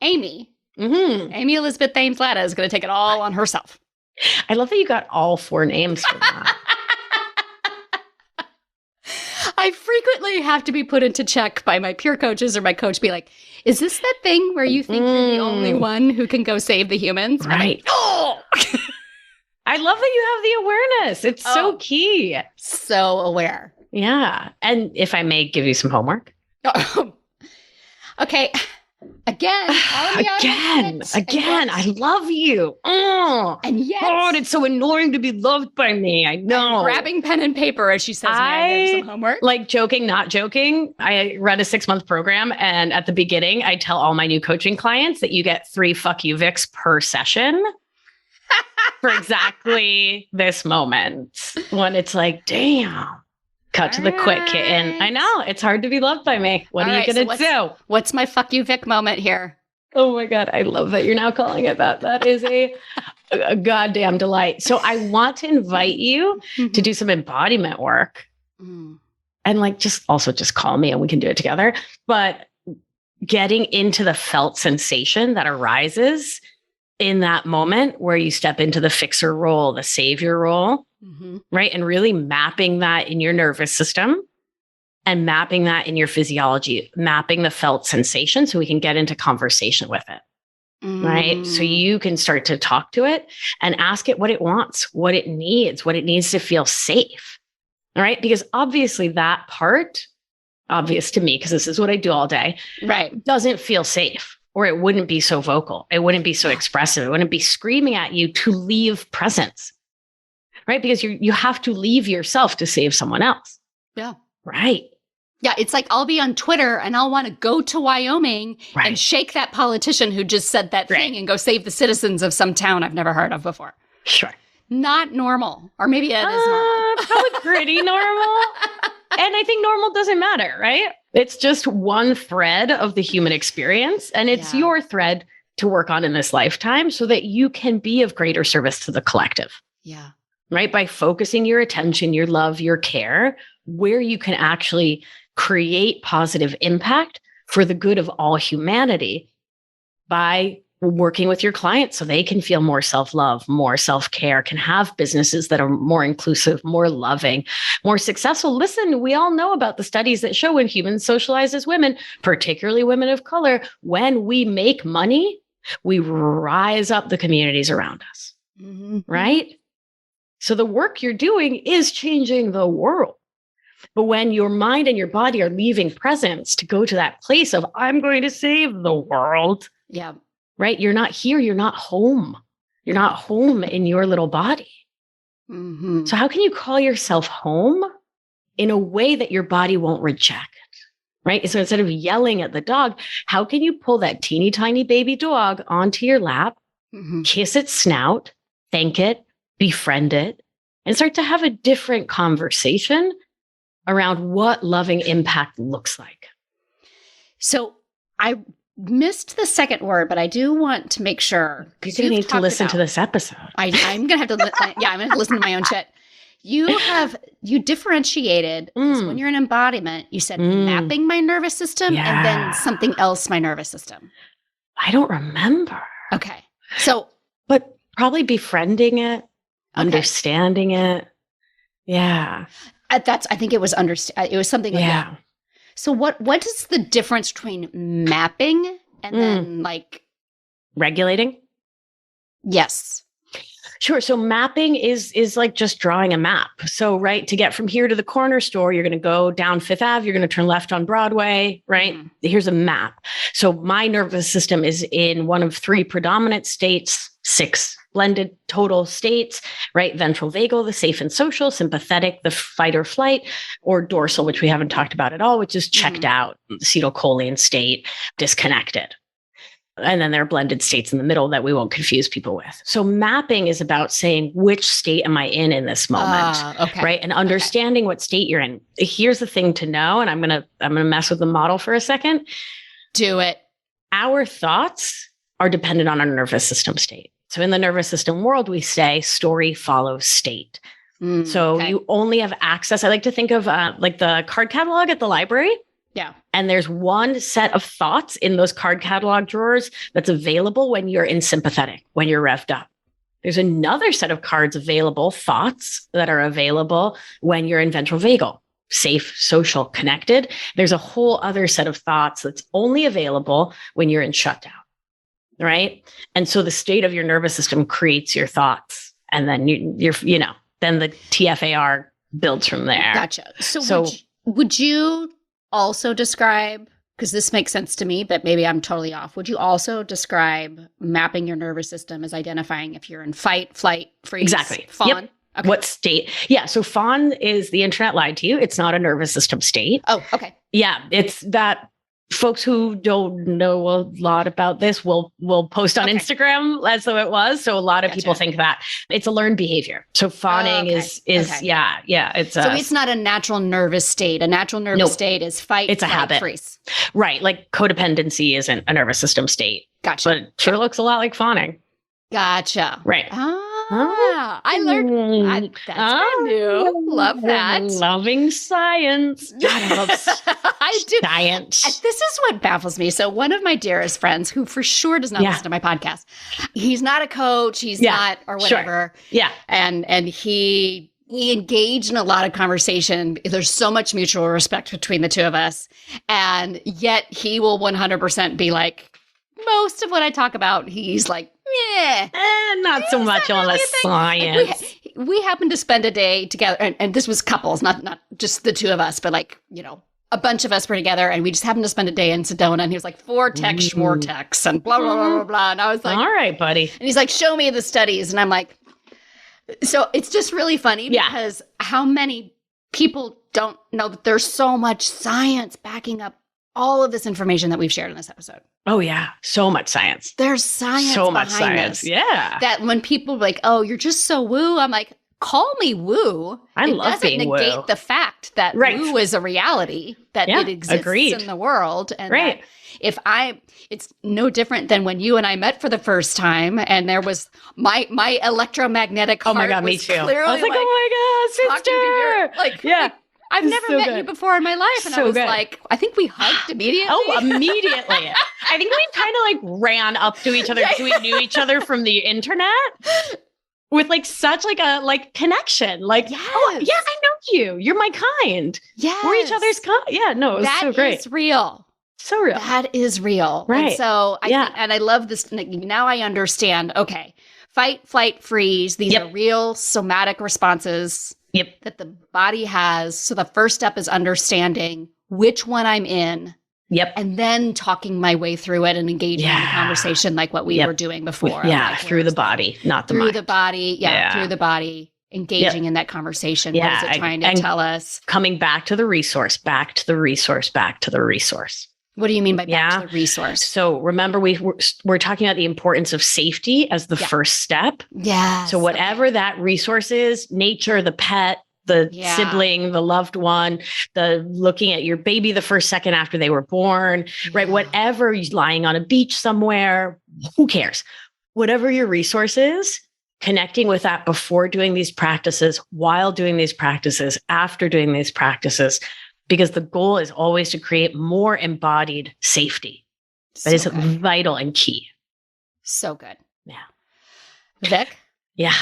Amy Elizabeth Thames Latta is going to take it all on herself. I love that you got all 4 names for that. I frequently have to be put into check by my peer coaches or my coach be like, is this that thing where you think you're the only one who can go save the humans? Right. Oh! I love that you have the awareness. It's so key. So aware. Yeah. And if I may give you some homework. Okay. Again. Again. I love you. Oh. And yes. God, it's so annoying to be loved by me. I know. I'm grabbing pen and paper as she says, may I have some homework? Like joking, not joking. I run a 6-month program. And at the beginning, I tell all my new coaching clients that you get 3 fuck you Vicks per session for exactly this moment when it's like, damn. Cut to the quick, kitten. I know. It's hard to be loved by me. What are you going to do? What's my fuck you Vic moment here? Oh my God. I love that you're now calling it that. That is a goddamn delight. So I want to invite you to do some embodiment work and like just call me and we can do it together. But getting into the felt sensation that arises in that moment where you step into the fixer role, the savior role. Right. And really mapping that in your nervous system and mapping that in your physiology, mapping the felt sensation so we can get into conversation with it. Right. So you can start to talk to it and ask it what it wants, what it needs to feel safe. All right. Because obviously that part, obvious to me, because this is what I do all day, right, doesn't feel safe. Or it wouldn't be so vocal. It wouldn't be so expressive. It wouldn't be screaming at you to leave presence. Right? Because you have to leave yourself to save someone else. Yeah. Right. Yeah. It's like I'll be on Twitter and I'll want to go to Wyoming and shake that politician who just said that thing and go save the citizens of some town I've never heard of before. Sure. Not normal. Or maybe it is normal. Probably pretty normal. And I think normal doesn't matter, right? It's just one thread of the human experience. And it's your thread to work on in this lifetime so that you can be of greater service to the collective. Yeah. Right? By focusing your attention, your love, your care, where you can actually create positive impact for the good of all humanity by working with your clients so they can feel more self-love, more self-care, can have businesses that are more inclusive, more loving, more successful. Listen, we all know about the studies that show when humans socialize as women, particularly women of color, when we make money, we rise up the communities around us. Right? So the work you're doing is changing the world. But when your mind and your body are leaving presence to go to that place of, I'm going to save the world. Yeah. Right? You're not here. You're not home. You're not home in your little body. So how can you call yourself home in a way that your body won't reject? Right? So instead of yelling at the dog, how can you pull that teeny tiny baby dog onto your lap, kiss its snout, thank it, befriend it, and start to have a different conversation around what loving impact looks like? So I missed the second word, but I do want to make sure. You're going to need to listen to this episode. I'm going to have to, I'm going to have to listen to my own shit. You differentiated when you're in embodiment, you said mapping my nervous system and then something else, my nervous system. I don't remember. Okay. So, but probably befriending it, understanding it. Yeah. I think it was it was something like that. So what is the difference between mapping and then like regulating? Yes. Sure. So mapping is like just drawing a map. So, right, to get from here to the corner store, you're going to go down Fifth Ave, you're going to turn left on Broadway, right? Mm-hmm. Here's a map. So my nervous system is in one of 3 predominant states, 6 blended total states, right? Ventral vagal, the safe and social, sympathetic, the fight or flight, or dorsal, which we haven't talked about at all, which is checked out, acetylcholine state, disconnected. And then there are blended states in the middle that we won't confuse people with. So mapping is about saying, which state am I in this moment? Right. And understanding what state you're in. Here's the thing to know. And I'm going to mess with the model for a second. Do it. Our thoughts are dependent on our nervous system state. So in the nervous system world, we say story follows state. So you only have access. I like to think of like the card catalog at the library. Yeah. And there's one set of thoughts in those card catalog drawers that's available when you're in sympathetic, when you're revved up. There's another set of cards available, thoughts that are available when you're in ventral vagal, safe, social, connected. There's a whole other set of thoughts that's only available when you're in shutdown, right? And so the state of your nervous system creates your thoughts. And then then the TFAR builds from there. Gotcha. So would you also describe, because this makes sense to me, but maybe I'm totally off. Would you also describe mapping your nervous system as identifying if you're in fight, flight, freeze, exactly. fawn? Yep. Okay. What state? Yeah. So fawn is the internet lied to you. It's not a nervous system state. Oh, okay. Yeah. It's that folks who don't know a lot about this will post on Instagram as though it was. So a lot of people think that it's a learned behavior. So fawning is yeah. It's not a natural nervous state. A natural nervous state is fight, it's a habit. Freeze. Right. Like codependency isn't a nervous system state. Gotcha. But it sure looks a lot like fawning. Gotcha. Right. I learned that's brand new. Love that. Loving science. God, I love I do. Science. This is what baffles me. So one of my dearest friends, who for sure does not listen to my podcast, he's not a coach, he's not, or whatever. Sure. Yeah. And he engaged in a lot of conversation. There's so much mutual respect between the two of us. And yet he will 100% be like, most of what I talk about, he's like, not so much on the science. We happened to spend a day together, and this was couples, not just the two of us, but like, a bunch of us were together, and we just happened to spend a day in Sedona, and he was like, vortex, schmortex, and blah, blah, blah, blah, blah. And I was like, all right, buddy. And he's like, show me the studies. And I'm like, so it's just really funny because how many people don't know that there's so much science backing up all of this information that we've shared in this episode. Oh, yeah. So much science. There's science so much behind science. This. Yeah. That when people are like, oh, you're just so woo, I'm like, call me woo. I love being woo. It doesn't negate the fact that woo is a reality, that it exists in the world. And that it's no different than when you and I met for the first time, and there was my electromagnetic heart. Oh my God, me too. I was like, oh my God, sister. I've never met you before in my life. And I was like, I think we hugged immediately. Oh, immediately. I think we kind of like ran up to each other because we knew each other from the internet with like such like a connection. Like, oh, yeah, I know you. You're my kind. Yeah. We're each other's kind. Yeah, no, it was so great. That is real. So real. That is real. Right. And so I think, and I love this. Now I understand, okay, fight, flight, freeze. These are real somatic responses. That the body has. So the first step is understanding which one I'm in. And then talking my way through it and engaging in the conversation like what we were doing before. Like, through the body, not the mind. Through the body. Through the body. Engaging in that conversation. What is it trying to tell us? Coming back to the resource, back to the resource, back to the resource. What do you mean by back to the resource? So remember, we're talking about the importance of safety as the first step. Yeah. So whatever that resource is, nature, the pet, the sibling, the loved one, the looking at your baby the first second after they were born, right? Whatever, lying on a beach somewhere, who cares? Whatever your resource is, connecting with that before doing these practices, while doing these practices, after doing these practices, because the goal is always to create more embodied safety. That is vital and key. So good. Yeah. Vic? Yeah.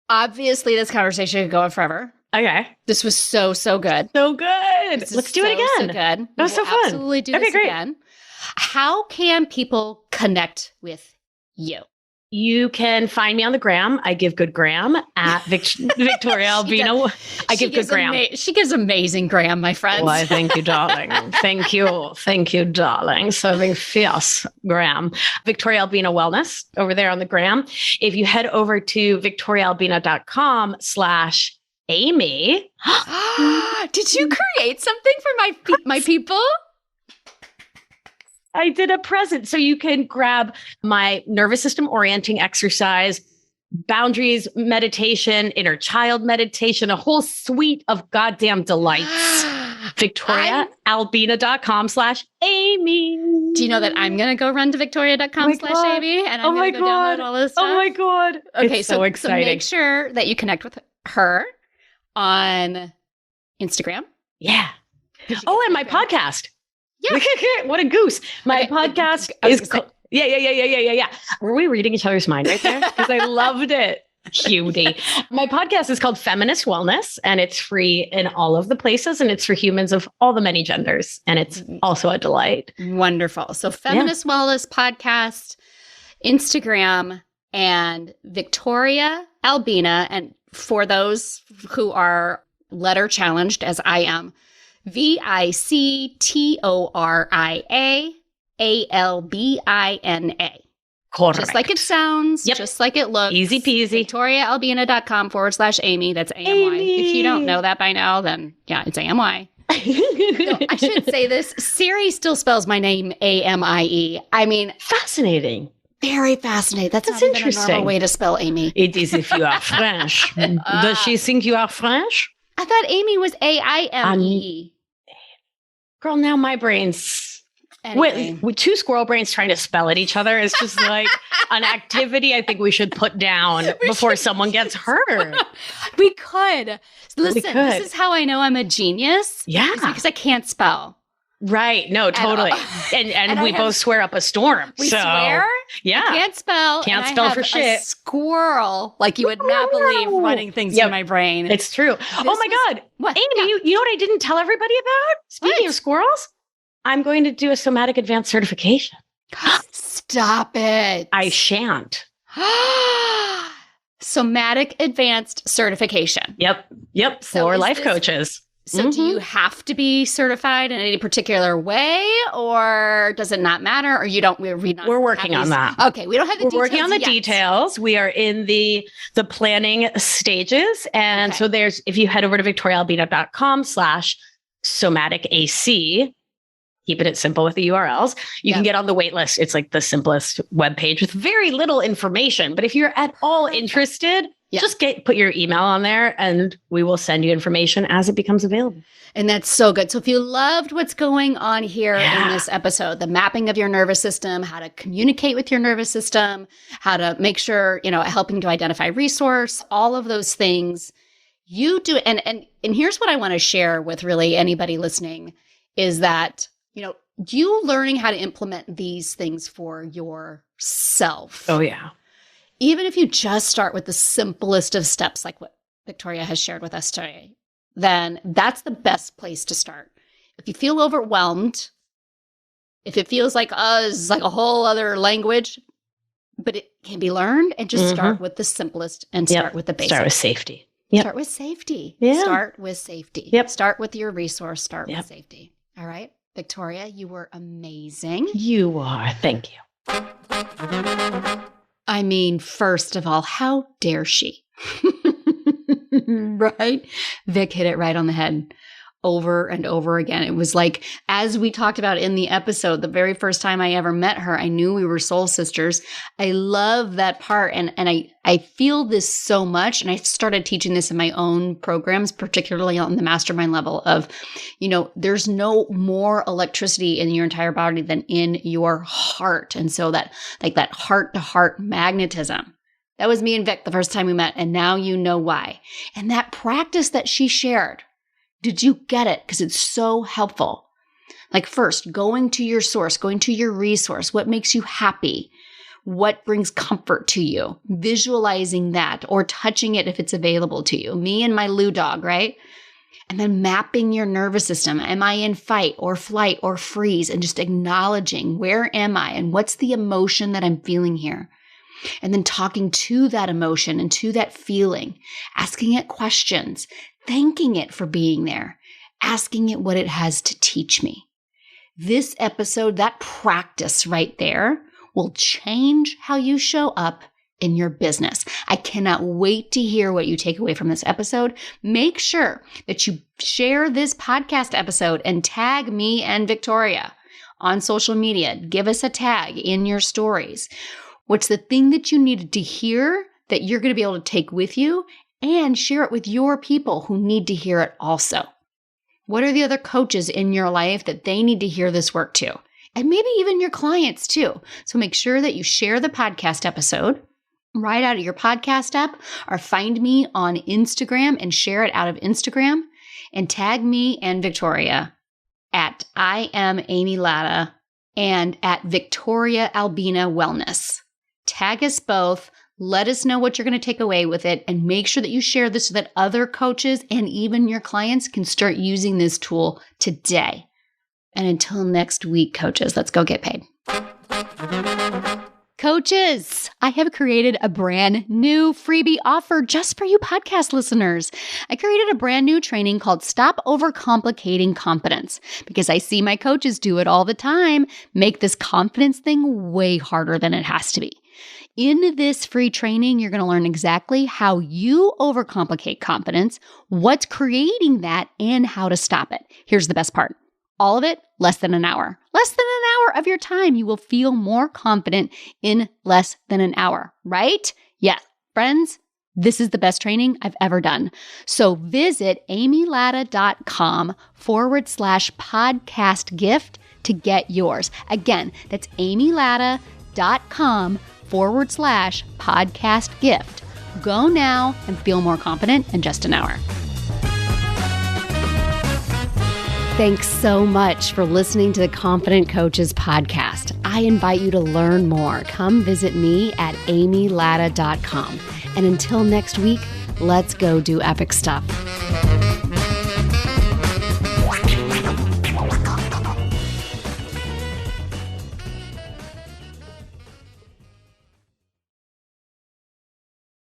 Obviously, this conversation could go on forever. Okay. This was so good. So good. Let's do it again. So good. That was so fun. Absolutely do this again. How can people connect with you? You can find me on the gram. I give good gram at Victoria Albina. I give good gram. She gives amazing gram, my friends. Why, thank you, darling. Thank you. Thank you, darling. Serving fierce gram. Victoria Albina Wellness over there on the gram. If you head over to victoriaalbina.com/Amy. Did you create something for my people? I did a present. So you can grab my nervous system orienting exercise, boundaries meditation, inner child meditation, a whole suite of goddamn delights. VictoriaAlbina.com/Amy. Do you know that I'm going to go run to Victoria.com/Amy and I'm going to go download all this stuff? Oh my God. Okay. It's so exciting. So make sure that you connect with her on Instagram. Yeah. Oh, and my podcast. Yeah. What a goose. My podcast is called, yeah. Were we reading each other's mind right there? Because I loved it. Cutie. My podcast is called Feminist Wellness, and it's free in all of the places, and it's for humans of all the many genders. And it's also a delight. Wonderful. So Feminist Wellness Podcast, Instagram, and Victoria Albina. And for those who are letter challenged, as I am, VictoriaAlbina. Correct. Just like it sounds, just like it looks. Easy peasy. VictoriaAlbina.com/Amy. That's AMY. If you don't know that by now, then yeah, it's AMY. No, I should say this. Siri still spells my name AMIE. I mean, fascinating. Very fascinating. That's not even a normal way to spell Amy. It is if you are French. Does she think you are French? I thought Amy was AIME. Girl, now my brain's with two squirrel brains trying to spell at each other is just like an activity I think we should put down before someone gets hurt. We could. Listen, this is how I know I'm a genius. Yeah. Because I can't spell. Right. No, totally. And we both swear up a storm. We swear? Yeah. I can't spell. Can't spell for shit. A squirrel, like you would not believe, running things in my brain. It's true. Oh my God. What? Amy, you know what I didn't tell everybody about? Speaking of squirrels, I'm going to do a somatic advanced certification. Stop it. I shan't. Somatic advanced certification. Yep. For life coaches. So do you have to be certified in any particular way, or does it not matter? Or you don't? We're working on that. Okay, we don't have the details. We're working on the details. We are in the planning stages, and so there's. If you head over to VictoriaAlbina.com/somaticac, keeping it simple with the URLs, you can get on the wait list. It's like the simplest webpage with very little information. But if you're at all interested, just put your email on there and we will send you information as it becomes available. And that's so good. So if you loved what's going on here in this episode, the mapping of your nervous system, how to communicate with your nervous system, how to make sure, helping to identify resource, all of those things you do. And here's what I want to share with really anybody listening is that, you learning how to implement these things for yourself. Oh, yeah. Even if you just start with the simplest of steps, like what Victoria has shared with us today, then that's the best place to start. If you feel overwhelmed, if it feels like it's like a whole other language, but it can be learned, and just start with the simplest and start with the basics. Start with safety. Start with safety. Yeah. Start with safety. Start with your resource. Start with safety. All right. Victoria, you were amazing. You are. Thank you. I mean, first of all, how dare she? Right? Vic hit it right on the head over and over again. It was like, as we talked about in the episode, the very first time I ever met her, I knew we were soul sisters. I love that part. And I feel this so much. And I started teaching this in my own programs, particularly on the mastermind level of, there's no more electricity in your entire body than in your heart. And so that heart to heart magnetism. That was me and Vic the first time we met. And now you know why. And that practice that she shared, did you get it? Because it's so helpful. Like first, going to your source, going to your resource, what makes you happy, what brings comfort to you, visualizing that or touching it if it's available to you. Me and my Lou dog, right? And then mapping your nervous system. Am I in fight or flight or freeze? And just acknowledging, where am I and what's the emotion that I'm feeling here? And then talking to that emotion and to that feeling, asking it questions, thanking it for being there, asking it what it has to teach me. This episode, that practice right there, will change how you show up in your business. I cannot wait to hear what you take away from this episode. Make sure that you share this podcast episode and tag me and Victoria on social media. Give us a tag in your stories. What's the thing that you needed to hear that you're going to be able to take with you and share it with your people who need to hear it also? What are the other coaches in your life that they need to hear this work too? And maybe even your clients too. So make sure that you share the podcast episode right out of your podcast app, or find me on Instagram and share it out of Instagram, and tag me and Victoria at I am Amy Latta and at Victoria Albina Wellness. Tag us both. Let us know what you're going to take away with it, and make sure that you share this so that other coaches and even your clients can start using this tool today. And until next week, coaches, let's go get paid. Coaches, I have created a brand new freebie offer just for you podcast listeners. I created a brand new training called Stop Overcomplicating Confidence, because I see my coaches do it all the time, make this confidence thing way harder than it has to be. In this free training, you're going to learn exactly how you overcomplicate confidence, what's creating that, and how to stop it. Here's the best part. All of it, less than an hour. Less than an hour of your time. You will feel more confident in less than an hour, right? Yeah, friends, this is the best training I've ever done. So visit amylatta.com/podcast gift to get yours. Again, that's amylatta.com/podcast gift. Go now and feel more confident in just an hour. Thanks so much for listening to the Confident Coaches podcast. I invite you to learn more. Come visit me at amylatta.com. And until next week, let's go do epic stuff.